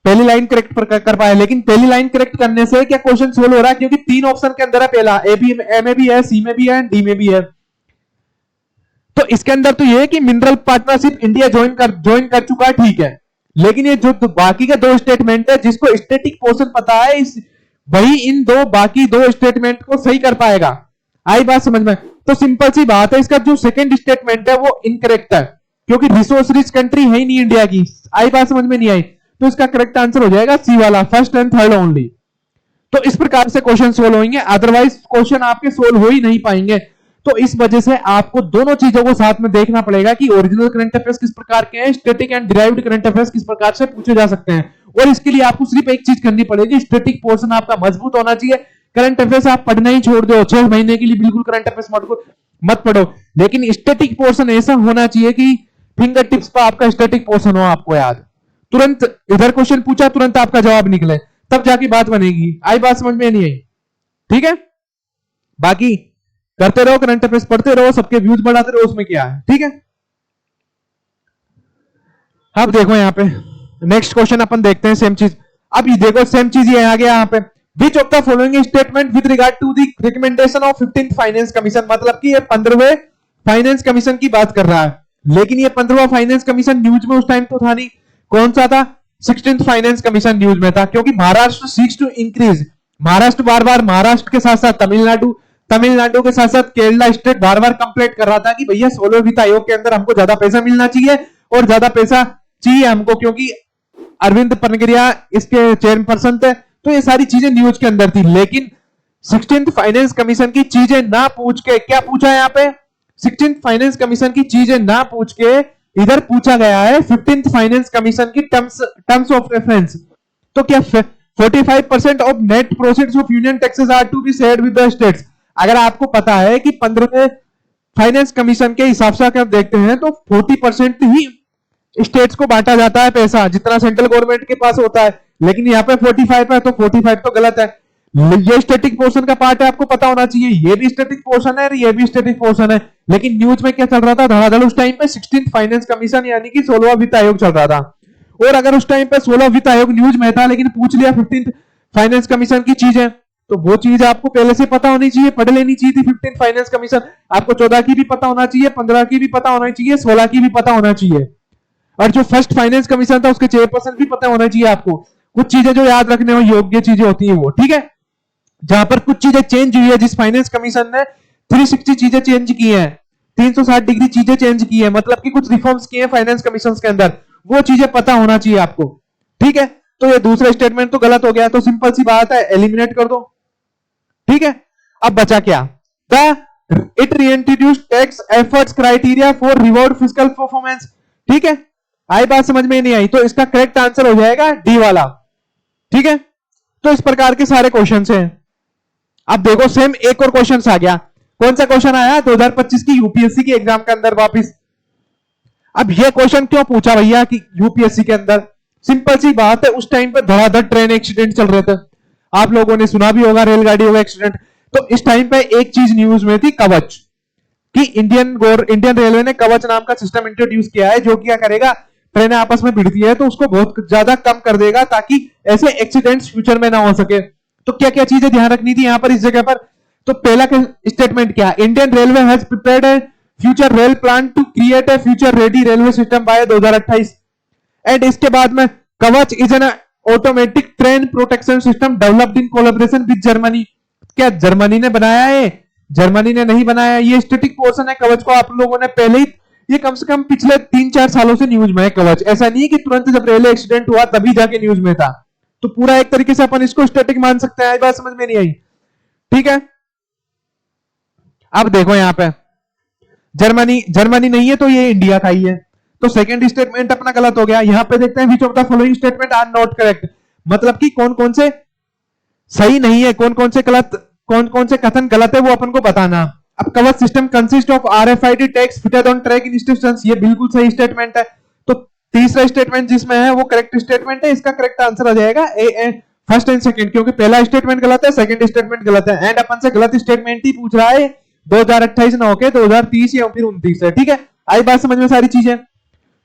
पहली लाइन करेक्ट कर पाए। लेकिन पहली लाइन करेक्ट करने से क्या क्वेश्चन सोल्व हो रहा है, क्योंकि 3 ऑप्शन के अंदर है, पहला ए में भी है, सी में भी है, डी में भी है। तो इसके अंदर तो ये है कि मिनरल पार्टनरशिप इंडिया ज्वाइन कर चुका है, ठीक है। लेकिन ये जो बाकी के 2 स्टेटमेंट है, जिसको स्टैटिक पोर्शन पता है, वही इन बाकी 2 स्टेटमेंट को सही कर पाएगा। आई बात समझ में? तो सिंपल सी बात है, इसका जो सेकंड स्टेटमेंट है वो इनकरेक्ट है, क्योंकि रिसोर्स रिच कंट्री है ही नहीं इंडिया की। आई बात समझ में नहीं आई? तो इसका करेक्ट आंसर हो जाएगा सी वाला, फर्स्ट एंड थर्ड ओनली। तो इस प्रकार से क्वेश्चन सोल्व होंगे, अदरवाइज क्वेश्चन आपके सोल्व हो ही नहीं पाएंगे। तो इस वजह से आपको दोनों चीजों को साथ में देखना पड़ेगा कि ओरिजिनल करंट अफेयर्स किस प्रकार के हैं, static and derived current affairs किस प्रकार से पूछे जा सकते हैं। और इसके लिए आपको सिर्फ एक चीज करनी पड़ेगी, स्टैटिक पोर्शन आपका मजबूत होना चाहिए। करंट अफेयर्स आप पढ़ना ही छोड़ दो, 6 महीने के लिए बिल्कुल करंट अफेयर्स मत पढ़ो, लेकिन स्टैटिक पोर्शन ऐसा होना चाहिए कि फिंगर टिप्स पर आपका स्टैटिक पोर्शन हो, आपको याद, तुरंत इधर क्वेश्चन पूछा तुरंत आपका जवाब निकले, तब जाके बात बनेगी। आई बात समझ में नहीं आई? ठीक है, बाकी करते रहो, करंट अफेयर्स पढ़ते रहो, सबके व्यूज बढ़ाते रहो, उसमें क्या है। ठीक है, अब देखो यहाँ पे नेक्स्ट क्वेश्चन अपन देखते हैं, सेम चीज। अब ये देखो सेम चीज ये आ गया यहाँ पे, which of the following statement with regard to the recommendation of 15th finance commission, मतलब कि ये 15वें फाइनेंस कमीशन की बात कर रहा है। लेकिन ये 15वां फाइनेंस कमीशन न्यूज में उस टाइम तो था नहीं। कौन सा था? 16th फाइनेंस कमीशन न्यूज में था, क्योंकि Maharashtra seeks to increase, Maharashtra बार बार महाराष्ट्र के साथ साथ तमिलनाडु के साथ साथ केरला स्टेट बार बार कंप्लेंट कर रहा था कि भैया 16वें वित्त आयोग के अंदर हमको ज्यादा पैसा मिलना चाहिए और ज्यादा पैसा चाहिए हमको, क्योंकि अरविंद पनगिरिया इसके चेयरपर्सन थे। तो ये सारी चीजें न्यूज के अंदर थी। लेकिन 16th फाइनेंस कमीशन की चीजें ना पूछ के, क्या पूछा है यहाँ पे, 16th फाइनेंस कमीशन की चीजें ना पूछ के इधर पूछा गया है 15th फाइनेंस कमीशन की टर्म्स ऑफ रेफरेंस। तो क्या 45% of net proceeds of union taxes are to be shared with the states. अगर आपको पता है कि 15वें फाइनेंस कमीशन के हिसाब से अगर देखते हैं तो 40% ही स्टेट्स को बांटा जाता है पैसा, जितना सेंट्रल गवर्नमेंट के पास होता है। लेकिन यहाँ पे 45 है, तो 45 तो गलत है। ये स्टैटिक पोर्शन का पार्ट है, आपको पता होना चाहिए। ये भी स्टैटिक पोर्शन है, ये भी स्टैटिक पोर्शन है। लेकिन न्यूज में क्या चल रहा था धड़ाधड़ उस टाइम पे, 16th फाइनेंस कमीशन यानी कि 16वां वित्त आयोग चल रहा था। और अगर उस टाइम पे 16वां वित्त आयोग न्यूज में था, लेकिन पूछ लिया 15th फाइनेंस कमीशन की चीजें, तो वो चीज आपको पहले से पता होनी चाहिए, पढ़ लेनी चाहिए थी। 15th फाइनेंस कमीशन आपको 14 की भी पता होना चाहिए, 15 की भी पता होना चाहिए, 16 की भी पता होना चाहिए। और जो फर्स्ट फाइनेंस कमीशन था उसके चेयरपर्सन भी पता होना चाहिए आपको। कुछ चीजें जो याद रखने योग्य चीजें होती है वो, ठीक है। जहां पर कुछ चीजें चेंज हुई है, जिस फाइनेंस कमीशन ने 360 चीजें चेंज की है, 360 डिग्री चीजें चेंज की है, मतलब कि कुछ रिफॉर्म्स किए हैं फाइनेंस कमीशन के अंदर, वो चीजें पता होना चाहिए आपको। ठीक है, तो ये दूसरा स्टेटमेंट तो गलत हो गया, तो सिंपल सी बात है, एलिमिनेट कर दो। ठीक है, अब बचा क्या? It reintroduce tax efforts criteria for reward physical performance. ठीक है, आई बात समझ में नहीं आई? तो इसका करेक्ट आंसर हो जाएगा डी वाला। ठीक है, तो इस प्रकार के सारे क्वेश्चन हैं। अब देखो सेम एक और क्वेश्चन आ गया। कौन सा क्वेश्चन आया? 2025 की यूपीएससी की एग्जाम के अंदर वापस। अब ये क्वेश्चन क्यों पूछा भैया कि यूपीएससी के अंदर? सिंपल सी बात है, उस टाइम पे धड़ाधड़ ट्रेन एक्सीडेंट चल रहे थे, आप लोगों ने सुना भी होगा, रेलगाड़ियों का एक्सीडेंट। तो इस टाइम पे एक चीज न्यूज में थी, कवच, कि इंडियन रेलवे ने कवच नाम का सिस्टम इंट्रोड्यूस किया है, जो क्या करेगा, ट्रेनें आपस में भिड़ती है तो उसको बहुत ज्यादा कम कर देगा, ताकि ऐसे एक्सीडेंट्स फ्यूचर में ना हो सके। तो क्या क्या चीजें ध्यान रखनी थी यहाँ पर इस जगह पर? तो पहला स्टेटमेंट क्या? Indian railway has prepared a future rail plan to create a future ready railway system by 2028। And इसके बाद में Kavach is an automatic train protection system developed in collaboration with Germany. क्या जर्मनी ने बनाया है? जर्मनी ने नहीं बनाया। ये स्टैटिक पोर्शन है कवच को, आप लोगों ने पहले ही, ये कम से कम पिछले 3-4 सालों से न्यूज में है कवच। ऐसा नहीं है कि तुरंत जब रेलवे एक्सीडेंट हुआ तभी जाके न्यूज में था। तो पूरा एक तरीके से अपन इसको स्टैटिक मान सकते हैं। बात समझ में नहीं आई? ठीक है, अब देखो यहां पे जर्मनी नहीं है तो ये इंडिया का ही है। तो सेकंड स्टेटमेंट अपना गलत हो गया। यहां पे देखते हैं which of the following statement are not correct, मतलब कि कौन कौन से सही नहीं है, कौन कौन से कथन गलत है, वो अपन को बताना। अब कवच system consist of RFID tags fitted on track in stations, ये बिल्कुल सही स्टेटमेंट है। तो तीसरा स्टेटमेंट जिसमें है वो करेक्ट स्टेटमेंट है। इसका करेक्ट आंसर आ जाएगा ए फर्स्ट एंड सेकंड, क्योंकि पहला स्टेटमेंट गलत है, सेकंड स्टेटमेंट गलत है, एंड अपन से गलत स्टेटमेंट ही पूछ रहा है 2028 ना होके 2030 या फिर 29 है। ठीक है, आई बात समझ में सारी चीजें।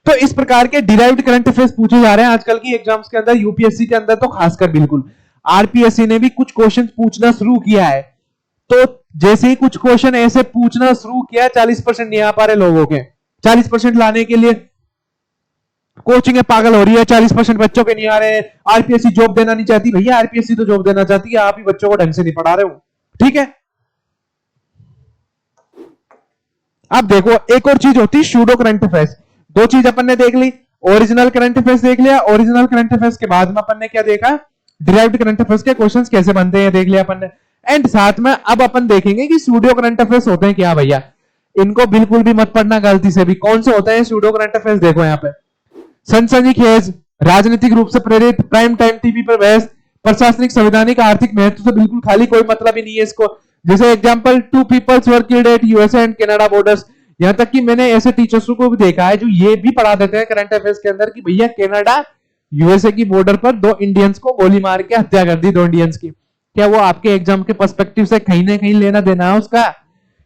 तो इस प्रकार के डिराइव्ड करंट अफेयर्स पूछे जा रहे हैं आजकल की एग्जाम्स के अंदर, यूपीएससी के अंदर तो खासकर बिल्कुल। आरपीएससी ने भी कुछ क्वेश्चन पूछना शुरू किया है, तो जैसे ही कुछ क्वेश्चन ऐसे पूछना शुरू किया 40% नहीं आ पा रहे लोगों के, 40% लाने के लिए कोचिंग पागल हो रही है, 40% बच्चों के नहीं आ रहे। आरपीएससी जॉब देना नहीं चाहती, भैया आरपीएससी तो जॉब देना चाहती है, आप ही बच्चों को ढंग से नहीं पढ़ा रहे हो। ठीक है, अब देखो एक और चीज होती है सूडो करंट अफेयर्स। दो चीज अपन ने देख ली, ओरिजिनल करंट अफेयर्स देख लिया, ओरिजिनल करंट अफेयर्स के बाद में अपन ने क्या देखा, डिराइव्ड करंट अफेयर्स के क्वेश्चंस कैसे बनते हैं देख लिया अपन ने। एंड साथ में अब अपन देखेंगे कि सूडो करंट अफेयर्स होते हैं क्या भैया, इनको बिल्कुल भी मत पढ़ना गलती से भी। कौन से होते हैं सूडो करंट अफेयर्स, देखो यहाँ पे सनसनीखेज, राजनीतिक रूप से प्रेरित, प्राइम टाइम टीवी पर बहस, प्रशासनिक, संवैधानिक, आर्थिक महत्व से बिल्कुल खाली, कोई मतलब ही नहीं है इसको। जैसे example, 2 peoples were killed at USA and Canada borders. यहां तक कि मैंने ऐसे टीचर्स को भी देखा है जो ये भी पढ़ा देते हैं करंट अफेयर्स के अंदर कि भैया कनाडा यूएसए की बॉर्डर पर 2 इंडियंस को गोली मार के हत्या कर दी, 2 इंडियंस की। क्या वो आपके एग्जाम के पर्सपेक्टिव से कहीं ना कहीं लेना देना है उसका?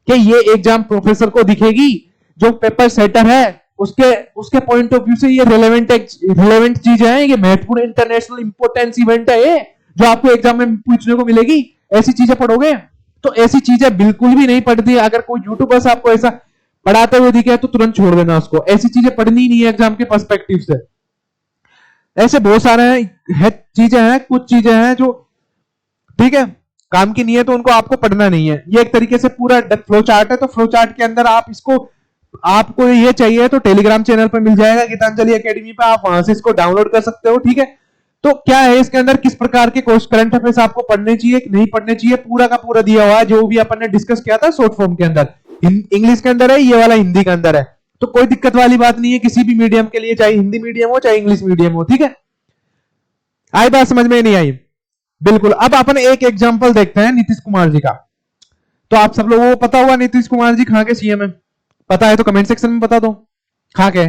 क्या ये एग्जाम प्रोफेसर को दिखेगी? जो पेपर सेटर है उसके पॉइंट ऑफ व्यू से ये रिलेवेंट चीजें हैं, ये महत्वपूर्ण इंटरनेशनल इंपोर्टेंस इवेंट है ये, जो आपको एग्जाम में पूछने को मिलेगी। ऐसी चीजें पढ़ोगे? तो ऐसी चीजें बिल्कुल भी नहीं पढ़ती। अगर कोई यूट्यूबर्स आपको ऐसा पढ़ाते हुए दिखे तो तुरंत छोड़ देना उसको, ऐसी चीजें पढ़नी नहीं है एग्जाम के पर्सपेक्टिव से। ऐसे बहुत सारे चीजें हैं, कुछ चीजें हैं जो ठीक है काम की नहीं है तो उनको आपको पढ़ना नहीं है। ये एक तरीके से पूरा फ्लो चार्ट है, तो फ्लो चार्ट के अंदर आप इसको, आपको ये चाहिए तो टेलीग्राम चैनल पर मिल जाएगा गीतांजलि एकेडमी पे, आप वहां से इसको डाउनलोड कर सकते हो। ठीक है, तो क्या है इसके अंदर, किस प्रकार के करंट अफेयर्स आपको पढ़ने चाहिए नहीं पढ़ने चाहिए, पूरा का पूरा दिया हुआ है, जो भी अपन ने डिस्कस किया था शॉर्ट फॉर्म के अंदर। इंग्लिश के अंदर है, ये वाला हिंदी के अंदर है, तो कोई दिक्कत वाली बात नहीं है किसी भी मीडियम के लिए, चाहे हिंदी मीडियम हो चाहे इंग्लिश मीडियम हो। ठीक है, आई बात समझ में नहीं आई? बिल्कुल। अब अपन एक एग्जांपल देखते हैं नीतीश कुमार जी का। तो आप सब लोगों को पता होगा नीतीश कुमार जी कहां के सीएम है, पता है तो कमेंट सेक्शन में बता दो कहां के।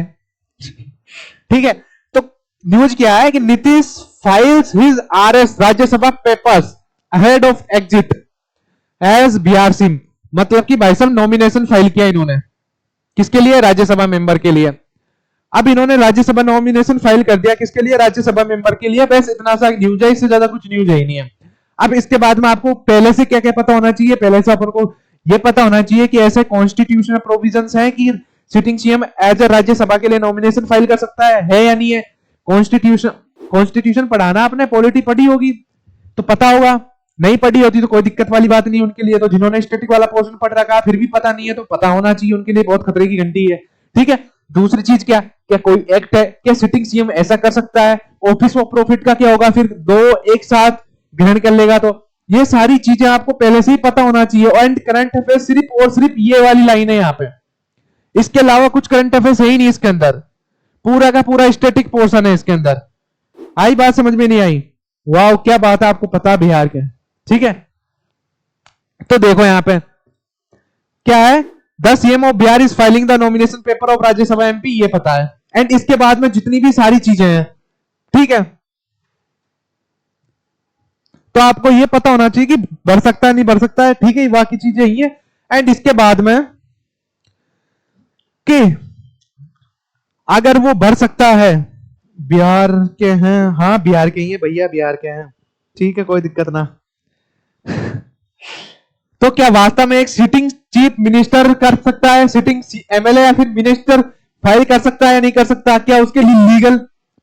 ठीक है, तो न्यूज क्या है कि Nitish files his RS Rajya Sabha papers ahead of exit as Bihar CM. मतलब कि भाई साहब नॉमिनेशन फाइल किया इन्होंने, किसके लिए? राज्यसभा मेंबर के लिए। अब इन्होंने राज्यसभा नॉमिनेशन फाइल कर दिया, किसके लिए? राज्यसभा मेंबर के लिए। बस इतना सा न्यूज है, इससे ज्यादा कुछ न्यूज है ही नहीं है। अब इसके बाद में आपको पहले से क्या क्या पता होना चाहिए, पहले से अपन को यह पता होना चाहिए कि ऐसे कॉन्स्टिट्यूशनल प्रोविजंस हैं कि sitting CM as a Rajya Sabha के लिए नॉमिनेशन फाइल कर सकता है या नहीं है। कॉन्स्टिट्यूशन पढ़ाना आपने, पॉलिटी पढ़ी होगी तो पता होगा, नहीं पढ़ी होती तो कोई दिक्कत वाली बात नहीं उनके लिए। तो जिन्होंने स्टैटिक वाला पोर्शन पढ़ रखा फिर भी पता नहीं है तो पता होना चाहिए उनके लिए, बहुत खतरे की घंटी है। ठीक है, दूसरी चीज क्या कोई एक्ट है, क्या सिटिंग सीएम ऐसा कर सकता है? ऑफिस ऑफ प्रॉफिट का क्या होगा, फिर 2 एक साथ ग्रहण कर लेगा? तो ये सारी चीजें आपको पहले से ही पता होना चाहिए। एंड करंट अफेयर्स सिर्फ और सिर्फ ये वाली लाइन है यहाँ पे, इसके अलावा कुछ करंट अफेयर्स है ही नहीं इसके अंदर, पूरा का पूरा स्टैटिक पोर्शन है इसके अंदर। आई बात समझ में नहीं आई? वाह क्या बात है, आपको पता बिहार के। ठीक है, तो देखो यहां पे क्या है, 10 CM of Bihar is filing the nomination paper of Rajya Sabha MP, ये पता है। एंड इसके बाद में जितनी भी सारी चीजें हैं, ठीक है, तो आपको ये पता होना चाहिए कि बढ़ सकता है नहीं बढ़ सकता है। ठीक है, बाकी चीजें ही है। एंड इसके बाद में कि अगर वो बढ़ सकता है, बिहार के हैं, हाँ बिहार के ही है भैया, बिहार के हैं, ठीक है कोई दिक्कत ना। तो क्या वास्तव में एक सिटिंग चीफ मिनिस्टर कर सकता है, सिटिंग एमएलए या फिर मिनिस्टर फाइल कर सकता है या नहीं कर सकता? क्या उसके लिए लीगल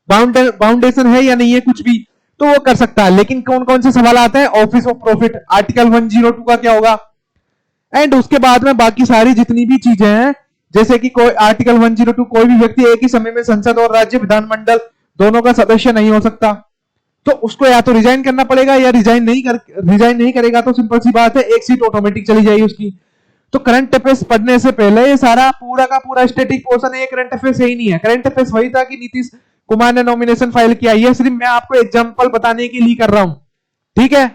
बाउंडेशन है या नहीं है कुछ भी? तो वो कर सकता है, लेकिन कौन कौन से सवाल आते हैं? ऑफिस ऑफ प्रॉफिट, आर्टिकल 102 का क्या होगा? एंड उसके बाद में बाकी सारी जितनी भी चीजें हैं, जैसे कि कोई आर्टिकल 102, कोई भी व्यक्ति एक ही समय में संसद और राज्य विधानमंडल दोनों का सदस्य नहीं हो सकता, तो उसको या तो रिजाइन करना पड़ेगा या रिजाइन नहीं करेगा तो सिंपल सी बात है, एक सीट ऑटोमेटिक चली जाएगी उसकी। तो करंट अफेयर्स पढ़ने से पहले ये सारा पूरा का पूरा स्टैटिक पोर्शन है, करंट अफेयर्स ही नहीं है। करंट अफेयर्स वही था कि नीतीश कुमार ने नॉमिनेशन फाइल किया, ये सिर्फ मैं आपको एग्जांपल बताने के लिए कर रहा हूं। ठीक है,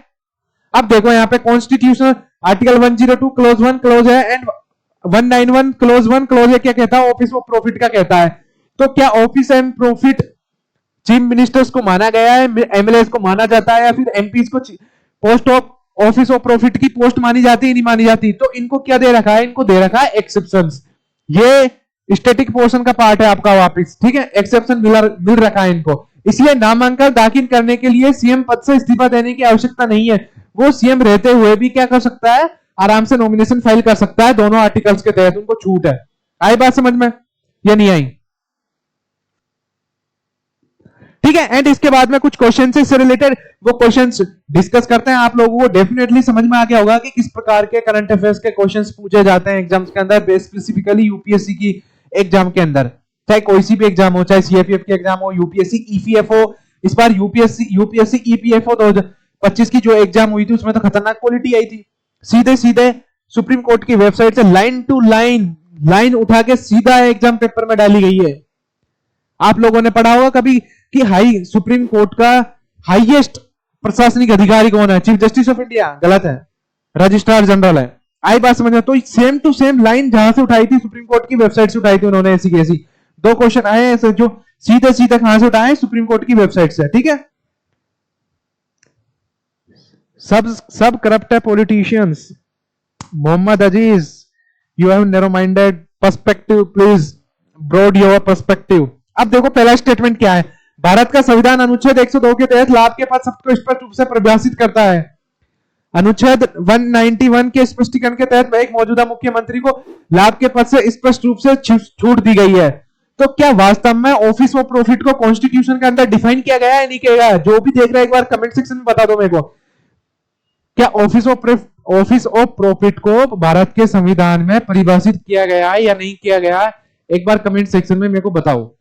अब देखो यहाँ पे कॉन्स्टिट्यूशन आर्टिकल 102 क्लोज 1 क्लोज है एंड 191 क्लोज 1 क्लोज है, क्या कहता है? ऑफिस ऑफ प्रॉफिट का कहता है। तो क्या office and profit chief ministers को माना गया है, एमएलए को माना जाता है, या फिर एमपी को post of office of profit की पोस्ट मानी जाती है, नहीं मानी जाती। तो इनको क्या दे रखा है, इनको दे रखा है एक्सेप्शंस। ये स्टैटिक पोर्शन का पार्ट है आपका वापस, ठीक है, एक्सेप्शन मिल रखा है इनको। इसलिए नामांकन दाखिल करने के लिए सीएम पद से इस्तीफा देने की आवश्यकता नहीं है। वो सीएम रहते हुए भी क्या कर सकता है, आराम से नॉमिनेशन फाइल कर सकता है, दोनों आर्टिकल्स के तहत उनको छूट है। आई बात समझ में या नहीं आई? ठीक है। एंड इसके बाद में कुछ क्वेश्चन से रिलेटेड वो क्वेश्चंस डिस्कस करते हैं। आप लोगों को डेफिनेटली समझ में आ गया होगा कि किस प्रकार के करंट अफेयर्स के क्वेश्चंस पूछे जाते हैं एग्जाम्स के अंदर, स्पेसिफिकली यूपीएससी की एग्जाम के अंदर, चाहे कोई सी भी एग्जाम हो, चाहे सीएपीएफ की एग्जाम हो, यूपीएससी ईपीएफओ। इस बार यूपीएससी ईपीएफओ 2025 की जो एग्जाम हुई थी उसमें तो खतरनाक क्वालिटी आई थी। सीधे सीधे सुप्रीम कोर्ट की वेबसाइट से लाइन टू लाइन उठा के सीधा एग्जाम पेपर में डाली गई है। आप लोगों ने पढ़ा होगा कभी कि सुप्रीम कोर्ट का हाईएस्ट प्रशासनिक अधिकारी कौन है? Chief justice of India. गलत है, रजिस्ट्रार जनरल है। आई बात समझ में? तो सेम टू सेम लाइन जहां से उठाई थी सुप्रीम कोर्ट की वेबसाइट से उठाई थी उन्होंने, ऐसी की ऐसी। दो क्वेश्चन आए ऐसे जो सीधे सीधे कहां से उठाए? सुप्रीम कोर्ट की वेबसाइट से। ठीक है, सब करप्ट है politicians. Mohammad Aziz, you have narrow minded perspective, please broad your perspective. अब देखो पहला स्टेटमेंट क्या है। भारत का संविधान अनुच्छेद 102 के तहत लाभ के पद सबको स्पष्ट रूप से परिभाषित करता है। अनुच्छेद 191 के स्पष्टीकरण के तहत एक मौजूदा मुख्यमंत्री को लाभ के पद से स्पष्ट रूप से छूट दी गई है। तो क्या वास्तव में ऑफिस ऑफ प्रॉफिट को कॉन्स्टिट्यूशन के अंदर डिफाइन किया गया है, नहीं किया गया? जो भी देख रहा है एक बार कमेंट सेक्शन में बता दो मेरे को, क्या ऑफिस ऑफ प्रॉफिट को भारत के संविधान में परिभाषित किया गया है या नहीं किया गया? एक बार कमेंट सेक्शन में मेरे को बताओ।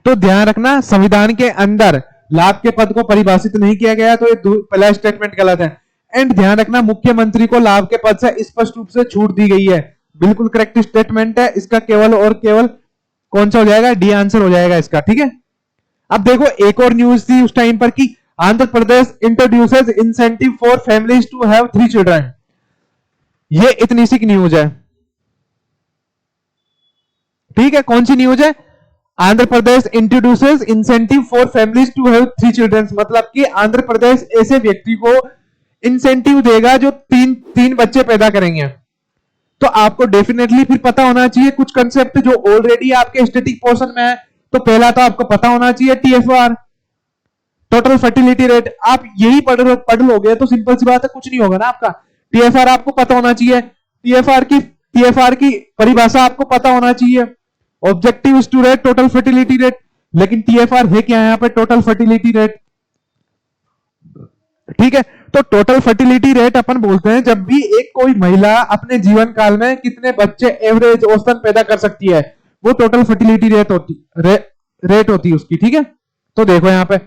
तो ध्यान रखना, संविधान के अंदर लाभ के पद को परिभाषित नहीं किया गया, तो ये पहला स्टेटमेंट गलत है। एंड ध्यान रखना, मुख्यमंत्री को लाभ के पद से स्पष्ट रूप से छूट दी गई है, बिल्कुल करेक्ट स्टेटमेंट है। इसका केवल और केवल कौन सा हो जाएगा? डी आंसर हो जाएगा इसका। ठीक है, अब देखो एक और न्यूज थी उस टाइम पर कि Andhra Pradesh introduces incentive for families to have 3 children. ये इतनी सी न्यूज है। ठीक है, कौन सी न्यूज है? Andhra Pradesh introduces incentive for families to have 3 children. मतलब कि आंध्र प्रदेश ऐसे व्यक्ति को इंसेंटिव देगा जो तीन बच्चे पैदा करेंगे। तो आपको डेफिनेटली फिर पता होना चाहिए कुछ कंसेप्ट जो ऑलरेडी आपके स्टैटिक पोर्शन में है। तो पहला तो आपको पता होना चाहिए टीएफआर, टोटल फर्टिलिटी रेट। आप यही पढ़ लोगे तो सिंपल सी बात है, कुछ नहीं होगा ना आपका। टीएफआर आपको पता होना चाहिए, टीएफआर की परिभाषा आपको पता होना चाहिए। Objective to rate total fertility rate, लेकिन टीएफआर है क्या यहाँ पे? Total fertility rate. ठीक है, तो टोटल फर्टिलिटी रेट अपन बोलते हैं जब भी एक कोई महिला अपने जीवन काल में कितने बच्चे एवरेज औसतन पैदा कर सकती है, वो टोटल फर्टिलिटी रेट होती है उसकी। ठीक है, तो देखो यहाँ पे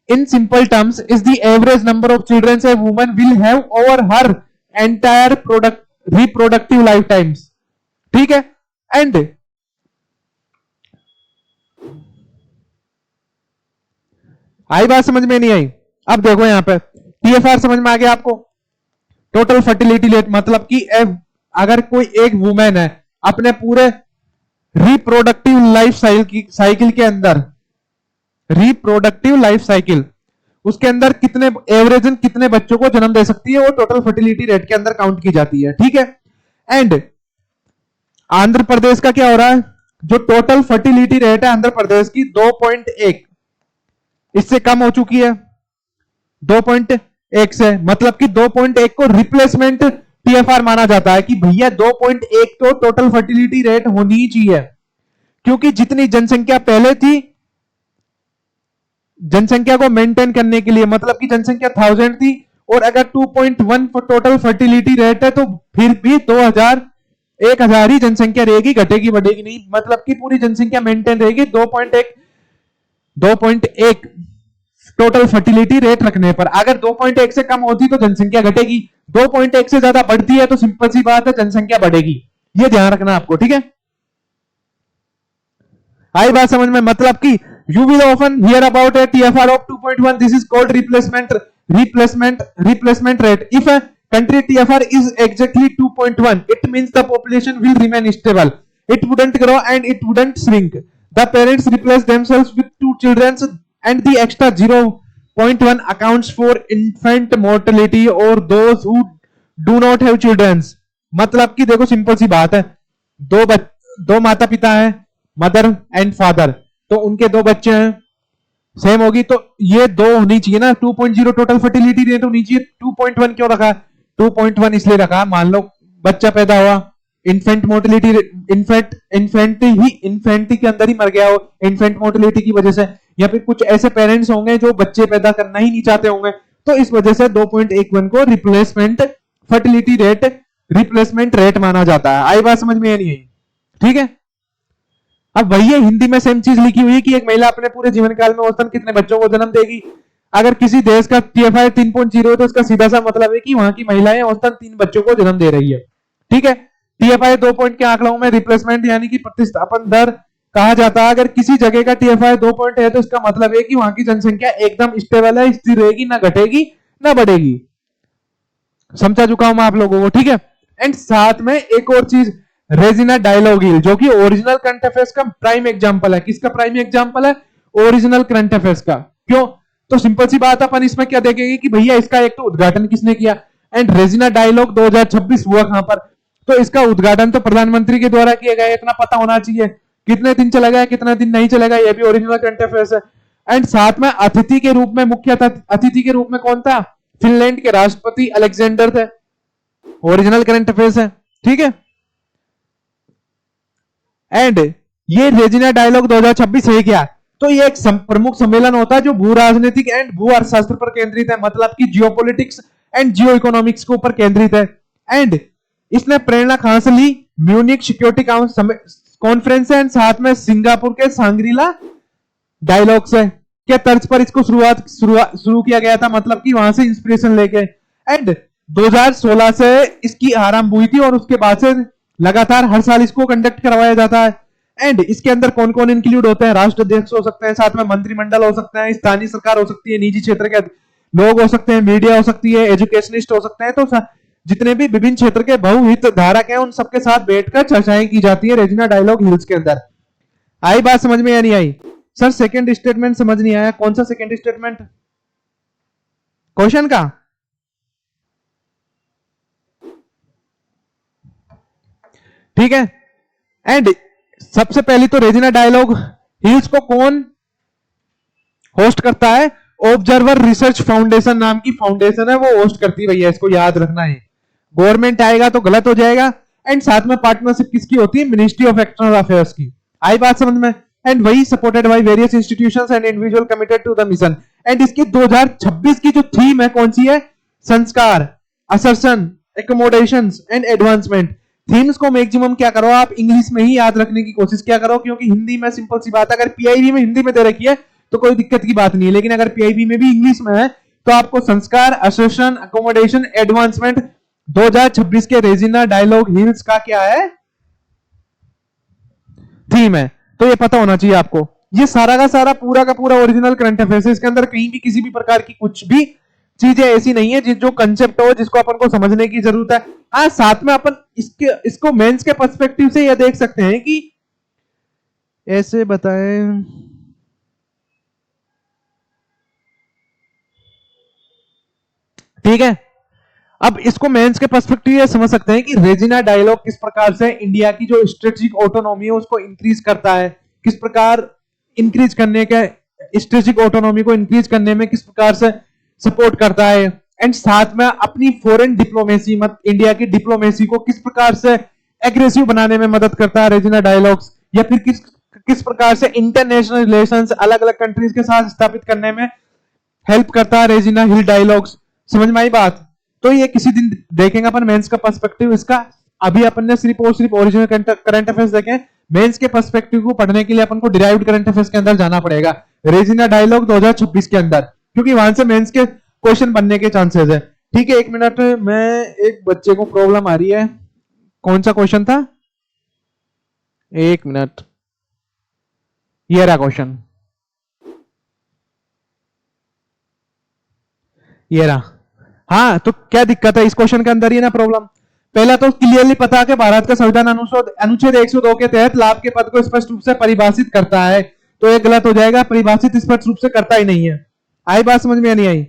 in simple terms is the average number of children a woman will have over her entire reproductive life times. ठीक है, एंड आई बात समझ में नहीं आई? अब देखो यहां पे टीएफआर समझ में आ गया आपको? टोटल फर्टिलिटी रेट मतलब कि अगर कोई एक वुमेन है अपने पूरे रिप्रोडक्टिव लाइफ साइकिल के अंदर, रिप्रोडक्टिव लाइफ साइकिल उसके अंदर कितने एवरेजन कितने बच्चों को जन्म दे सकती है, वो टोटल फर्टिलिटी रेट के अंदर काउंट की जाती है। ठीक है, एंड आंध्र प्रदेश का क्या हो रहा है? जो टोटल फर्टिलिटी रेट है आंध्र प्रदेश की 2.1, इससे कम हो चुकी है 2.1 से। मतलब कि 2.1 को रिप्लेसमेंट टीएफआर माना जाता है कि भैया 2.1 तो टोटल फर्टिलिटी रेट होनी ही चाहिए, क्योंकि जितनी जनसंख्या पहले थी, जनसंख्या को मेंटेन करने के लिए, मतलब कि जनसंख्या 1000 थी और अगर 2.1 टोटल फर्टिलिटी रेट है तो फिर भी 1000 ही जनसंख्या रहेगी, घटेगी बढ़ेगी नहीं। मतलब कि पूरी जनसंख्या मेंटेन रहेगी 2.1 टोटल फर्टिलिटी रेट रखने पर। अगर 2.1 से कम होती तो जनसंख्या घटेगी, 2.1 से ज्यादा बढ़ती है तो सिंपल सी बात है जनसंख्या बढ़ेगी। ये ध्यान रखना आपको। ठीक है, आई बात समझ में? मतलब कि you will often hear about a TFR of 2.1. This is called replacement rate. If a country TFR is exactly 2.1, it means the population will remain stable. It wouldn't grow and it wouldn't shrink. The parents replace themselves with two children and the extra 0.1 accounts for infant mortality or those who do not have children. मतलब कि देखो simple सी बात है, दो माता पिता हैं, mother and father, तो उनके दो बच्चे हैं, सेम होगी, तो ये दो होनी चाहिए ना। 2.0 टोटल फर्टिलिटी रेट होनी चाहिए, 2.1 क्यों रखा? 2.1 इसलिए रखा, मान लो बच्चा पैदा हुआ, इन्फेंट मोर्टिलिटी, इन्फेंट के अंदर ही मर गया हो इन्फेंट मोर्टिलिटी की वजह से, या फिर कुछ ऐसे पेरेंट्स होंगे जो बच्चे पैदा करना ही नहीं चाहते होंगे, तो इस वजह से 2.81 को replacement fertility rate, replacement rate माना जाता है। आई बात समझ में नहीं आई? ठीक है। अब वही है, हिंदी में सेम चीज लिखी हुई है कि एक महिला अपने पूरे जीवन काल में औसतन कितने बच्चों को जन्म देगी। अगर किसी देश का TFI 3.0 है तो इसका सीधा सा मतलब है कि वहां की महिलाएं औसतन 3 बच्चों को जन्म दे रही है। ठीक है। TFI 2 पॉइंट के आंकड़ों में रिप्लेसमेंट यानी कि प्रतिस्थापन दर कहा जाता है। अगर किसी जगह का TFI 2 पॉइंट है तो इसका मतलब है कि वहां की जनसंख्या एकदम स्टेबल है, स्थिर रहेगी, ना घटेगी ना बढ़ेगी। समझा चुका हूं मैं आप लोगों को, ठीक है। एंड साथ में एक और चीज, रेजिना डायलॉग हिल, जो कि ओरिजिनल करंट अफेयर्स का प्राइम एग्जांपल है। किसका प्राइम एग्जांपल है? ओरिजिनल करंट अफेयर्स का। क्यों? तो सिंपल सी बात, अपन इसमें क्या देखेंगे कि भैया इसका एक तो उद्घाटन किसने किया, एंड रेजिना डायलॉग 2026 हुआ कहां पर, तो इसका उद्घाटन तो प्रधानमंत्री के द्वारा किया गया, इतना पता होना चाहिए। कितने दिन चलेगा, कितने दिन नहीं चलेगा, यह भी ओरिजिनल करंट अफेयर्स है। एंड साथ में अतिथि के रूप में, मुख्य अतिथि के रूप में कौन था? फिनलैंड के राष्ट्रपति अलेक्जेंडर थे। ओरिजिनल करंट अफेयर्स है, ठीक है। एंड ये रेजिना डायलॉग 2026 है क्या? तो ये एक प्रमुख सम्मेलन होता है जो भू राजनीतिक एंड भू अर्थशास्त्र पर केंद्रित है, मतलब कि जियोपॉलिटिक्स एंड जियो इकोनॉमिक्स के ऊपर केंद्रित है। एंड इसने प्रेरणा कहां से ली? म्यूनिक सिक्योरिटी कॉन्फ्रेंस एंड साथ में सिंगापुर के सांग्रीला डायलॉग से के तर्ज पर इसको शुरू किया गया था, मतलब कि वहां से इंस्पिरेशन लेके। एंड 2016 से इसकी आरंभ हुई थी और उसके बाद से लगातार हर साल इसको कंडक्ट करवाया जाता है। एंड इसके अंदर कौन कौन इंक्लूड होते हैं? राष्ट्राध्यक्ष हो सकते हैं, साथ में मंत्रिमंडल हो सकते हैं, स्थानीय सरकार हो सकती है, निजी क्षेत्र के लोग हो सकते हैं, मीडिया हो सकती है, एजुकेशनिस्ट हो सकते हैं। तो जितने भी विभिन्न क्षेत्र के बहुहित धारक हैं उन सबके साथ बैठकर चर्चाएं की जाती है रेजिना डायलॉग हिल्स के अंदर। आई बात समझ में या नहीं आई? सर सेकंड स्टेटमेंट समझ नहीं आया, कौन सा सेकंड स्टेटमेंट क्वेश्चन का? ठीक है। एंड सबसे पहले तो रेजिना डायलॉग हिल्स को कौन होस्ट करता है? ऑब्जर्वर रिसर्च फाउंडेशन नाम की फाउंडेशन है, वो होस्ट करती है भैया, इसको याद रखना है। गवर्नमेंट आएगा तो गलत हो जाएगा। एंड साथ में पार्टनरशिप किसकी होती है? मिनिस्ट्री ऑफ एक्सटर्नल अफेयर्स की। आई बात समझ में? एंड वही supported by various institutions and individual committed to the mission. And इसकी 2026 की जो थीम है कौन सी है? संस्कार, assertion, accommodations and advancement. Themes को मैक्सिमम क्या करो आप इंग्लिश में ही याद रखने की कोशिश क्या करो, क्योंकि हिंदी में सिंपल सी बात, अगर पीआईबी में हिंदी में दे रखी है तो कोई दिक्कत की बात नहीं है, लेकिन अगर पीआईबी में भी इंग्लिश में है तो आपको संस्कार, असर्शन, अकोमोडेशन, एडवांसमेंट 2026 के रेजिना डायलॉग हिल्स का क्या है? थीम है। तो ये पता होना चाहिए आपको। ये सारा का सारा पूरा का पूरा ओरिजिनल करंट अफेयर्स है, इसके अंदर कहीं भी किसी भी प्रकार की कुछ भी चीजें ऐसी नहीं है जो कंसेप्ट हो जिसको अपन को समझने की जरूरत है। हाँ, साथ में अपन इसको मेंस के पर्सपेक्टिव से ये देख सकते हैं कि ऐसे बताएं, ठीक है। अब इसको मेंस के पर्सपेक्टिव ये समझ सकते हैं कि रेजिना डायलॉग किस प्रकार से इंडिया की जो स्ट्रेटेजिक ऑटोनॉमी है उसको इंक्रीज करता है, किस प्रकार इंक्रीज करने के, स्ट्रेटेजिक ऑटोनॉमी को इंक्रीज करने में किस प्रकार से सपोर्ट करता है। एंड साथ में अपनी फॉरेन डिप्लोमेसी, मत इंडिया की डिप्लोमेसी को किस प्रकार से एग्रेसिव बनाने में मदद करता है रेजिना डायलॉग्स, या फिर किस प्रकार से इंटरनेशनल रिलेशंस अलग अलग कंट्रीज के साथ स्थापित करने में हेल्प करता है रेजिना हिल डायलॉग्स। समझ में आई बात? तो ये किसी दिन देखेंगे अपन मेंस का पर्सपेक्टिव इसका। अभी अपन ने सिर्फ और सिर्फ ओरिजिनल करंट अफेयर्स देखे, मेंस के पर्सपेक्टिव को पढ़ने के लिए अपन को डिराइव्ड करंट अफेयर्स के अंदर जाना पड़ेगा, रेजिना डायलॉग 2026 के अंदर, क्योंकि वहां से मेंस के क्वेश्चन बनने के चांसेस है। ठीक है, एक मिनट में, एक बच्चे को प्रॉब्लम आ रही है। कौन सा क्वेश्चन था? एक मिनट, ये रहा क्वेश्चन, ये रहा। हाँ, तो क्या दिक्कत है इस क्वेश्चन के अंदर? ये ना प्रॉब्लम, पहला तो क्लियरली पता है कि भारत का संविधान अनुच्छेद 102 के तहत लाभ के पद को स्पष्ट रूप से परिभाषित करता है, तो ये गलत हो जाएगा, परिभाषित स्पष्ट रूप से करता ही नहीं है। आई बात समझ में या नहीं आई?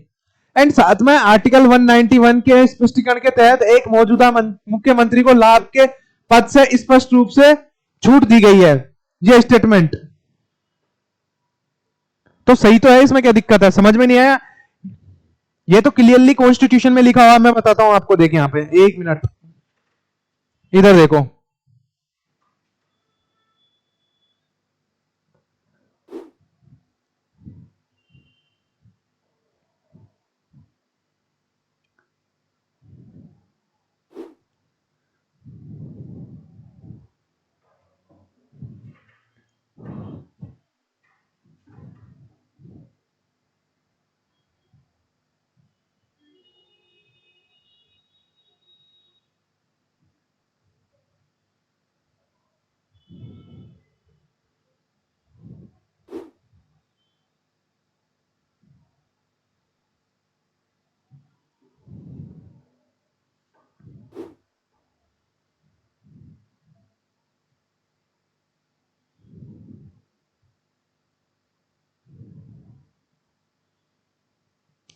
एंड साथ में आर्टिकल 191 के स्पष्टीकरण के तहत एक मौजूदा मुख्यमंत्री को लाभ के पद से स्पष्ट रूप से छूट दी गई है, ये स्टेटमेंट तो सही तो है, इसमें क्या दिक्कत है? समझ में नहीं आया? ये तो क्लियरली कॉन्स्टिट्यूशन में लिखा हुआ, मैं बताता हूं आपको, देखिए यहां पे, एक मिनट इधर देखो,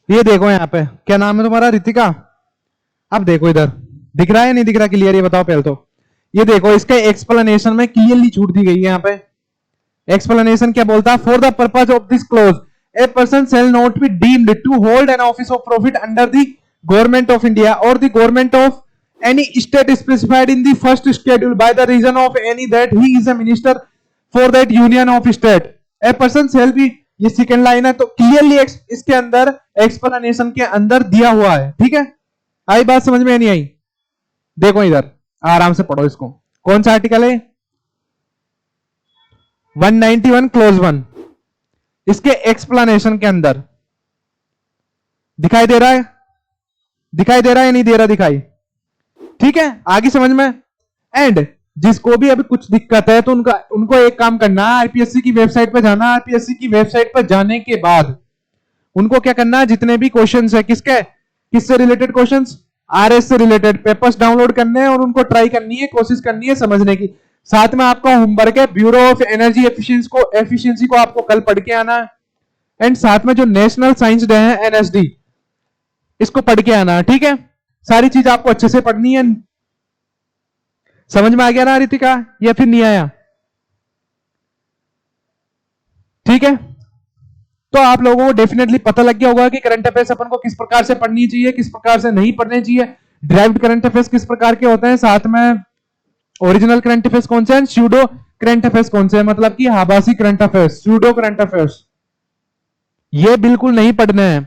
ये देखो यहाँ पे, क्या नाम है तुम्हारा? रितिका। अब देखो इधर, दिख रहा है नहीं दिख रहा क्लियर? ये बताओ पहले तो। ये देखो, इसके एक्सप्लेनेशन में क्लियरली छूट दी गई है यहाँ पे। एक्सप्लेनेशन क्या बोलता है? For the purpose of this clause a person shall not be deemed to hold an office of profit under the government of India और the government of any state specified in the first schedule by the reason of any that he is a minister for that union of state. A person shall be, ये second line है, तो clearly इसके अंदर explanation के अंदर दिया हुआ है, ठीक है? आई बात समझ में नहीं आई? देखो इधर आराम से पढ़ो इसको। कौन सा आर्टिकल है? 191 क्लोज 1, इसके एक्सप्लेनेशन के अंदर दिखाई दे रहा है? दिखाई दे रहा है नहीं दे रहा? दिखाई, ठीक है? आगे समझ में। एंड जिसको भी अभी कुछ दिक्कत है तो उनको एक काम करना है, आईपीएससी की वेबसाइट पर जाना। आईपीएससी की वेबसाइट पर जाने के बाद उनको क्या करना है, जितने भी क्वेश्चंस है, किससे रिलेटेड क्वेश्चंस, आरएस से रिलेटेड पेपर्स डाउनलोड करने हैं और उनको ट्राई करनी है, कोशिश करनी है समझने की। साथ में आपका होमवर्क है, ब्यूरो ऑफ एनर्जी एफिशिएंसी को आपको कल पढ़ के आना है। एंड साथ में जो नेशनल साइंस डे है एनएसडी, इसको पढ़ के आना है, ठीक है? सारी चीज आपको अच्छे से पढ़नी है। समझ में आ गया ना रितिका, या फिर नहीं आया? ठीक है, तो आप लोगों को डेफिनेटली पता लग गया होगा कि करंट अफेयर्स अपन को किस प्रकार से पढ़नी चाहिए, किस प्रकार से नहीं पढ़नी चाहिए, ड्राइव्ड करंट अफेयर्स किस प्रकार के होते हैं, साथ में ओरिजिनल करंट अफेयर्स कौन से हैं, स्यूडो करंट अफेयर्स कौन से हैं, मतलब कि आभासी current affairs, pseudo current affairs, ये बिल्कुल नहीं पढ़ने हैं।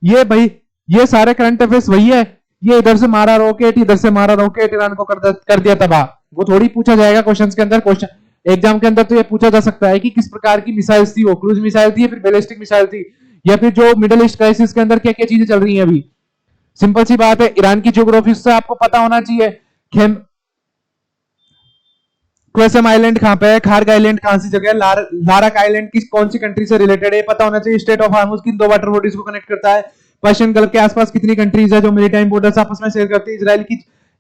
ये भाई, ये सारे करंट अफेयर्स वही है, ये इधर से मारा रॉकेट, इधर से मारा रॉकेट, ईरान को कर दिया तबाह, वो थोड़ी पूछा जाएगा क्वेश्चन के अंदर। क्वेश्चन एग्जाम के अंदर तो ये पूछा जा सकता है कि किस प्रकार की मिसाइल्स थी, वो क्रूज मिसाइल थी या फिर बैलिस्टिक मिसाइल थी, या फिर जो मिडिल ईस्ट क्राइसिस के अंदर क्या क्या चीजें चल रही हैं अभी। सिंपल सी बात है, ईरान की ज्योग्राफी से आपको पता होना चाहिए। क्वेसम आइलैंड कहां पे है, खार्ग आइलैंड कहां सी जगह है, लारक आइलैंड किस कौन सी कंट्री से रिलेटेड है, पता होना चाहिए। स्टेट ऑफ हार्मोज किन दो वाटर बॉडीज को कनेक्ट करता है, पर्शियन गल्फ के आसपास कितनी कंट्रीज है जो मेरीटाइम बॉर्डर्स आपस में शेयर करती है,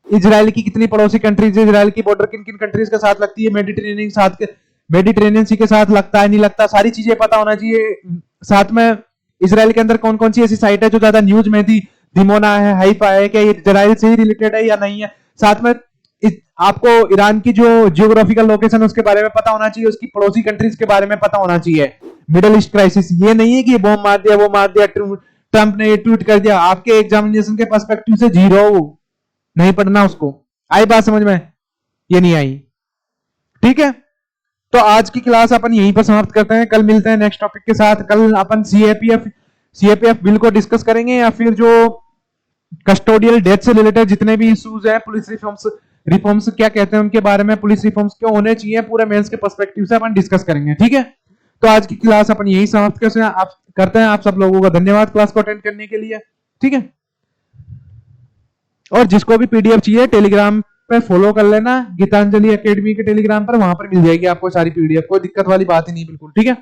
इजराइल की कितनी पड़ोसी कंट्रीज है, इजराइल की बॉर्डर किन किन कंट्रीज के साथ लगती है, मेडिटेरेनियन सी के साथ लगता है नहीं लगता, सारी चीजें पता होना चाहिए। साथ में इजराइल के अंदर कौन कौन सी ऐसी साइट है जो ज्यादा न्यूज में थी, दिमोना है, हाइफा है, क्या ये इजराइल से ही रिलेटेड है या नहीं है। साथ में आपको ईरान की जो जियोग्राफिकल लोकेशन है उसके बारे में पता होना चाहिए, उसकी पड़ोसी कंट्रीज के बारे में पता होना चाहिए। मिडिल ईस्ट क्राइसिस, ये नहीं है कि बॉम्ब मार दिया, वो मार दिया, ट्रंप ने ये ट्वीट कर दिया, आपके एग्जामिनेशन के पर्सपेक्टिव से जीरो, नहीं पढ़ना उसको। आई बात समझ में? ये नहीं आई? ठीक है, तो आज की क्लास अपन यहीं पर समाप्त करते हैं, कल मिलते हैं नेक्स्ट टॉपिक के साथ। कल अपन सीएपीएफ बिल को डिस्कस करेंगे, या फिर जो कस्टोडियल डेथ से रिलेटेड जितने भी इश्यूज हैं, पुलिस रिफॉर्म्स क्या कहते हैं उनके बारे में, पुलिस रिफॉर्म्स क्यों होने चाहिए, पूरे मेंस के पर्सपेक्टिव से अपन डिस्कस करेंगे। ठीक है, तो आज की क्लास अपन यही समाप्त करते हैं। आप सब लोगों का धन्यवाद क्लास को अटेंड करने के लिए। ठीक है, और जिसको भी पीडीएफ चाहिए टेलीग्राम पे फॉलो कर लेना, गीतांजलि एकेडमी के टेलीग्राम पर, वहां पर मिल जाएगी आपको सारी पीडीएफ, कोई दिक्कत वाली बात ही नहीं, बिल्कुल। ठीक है।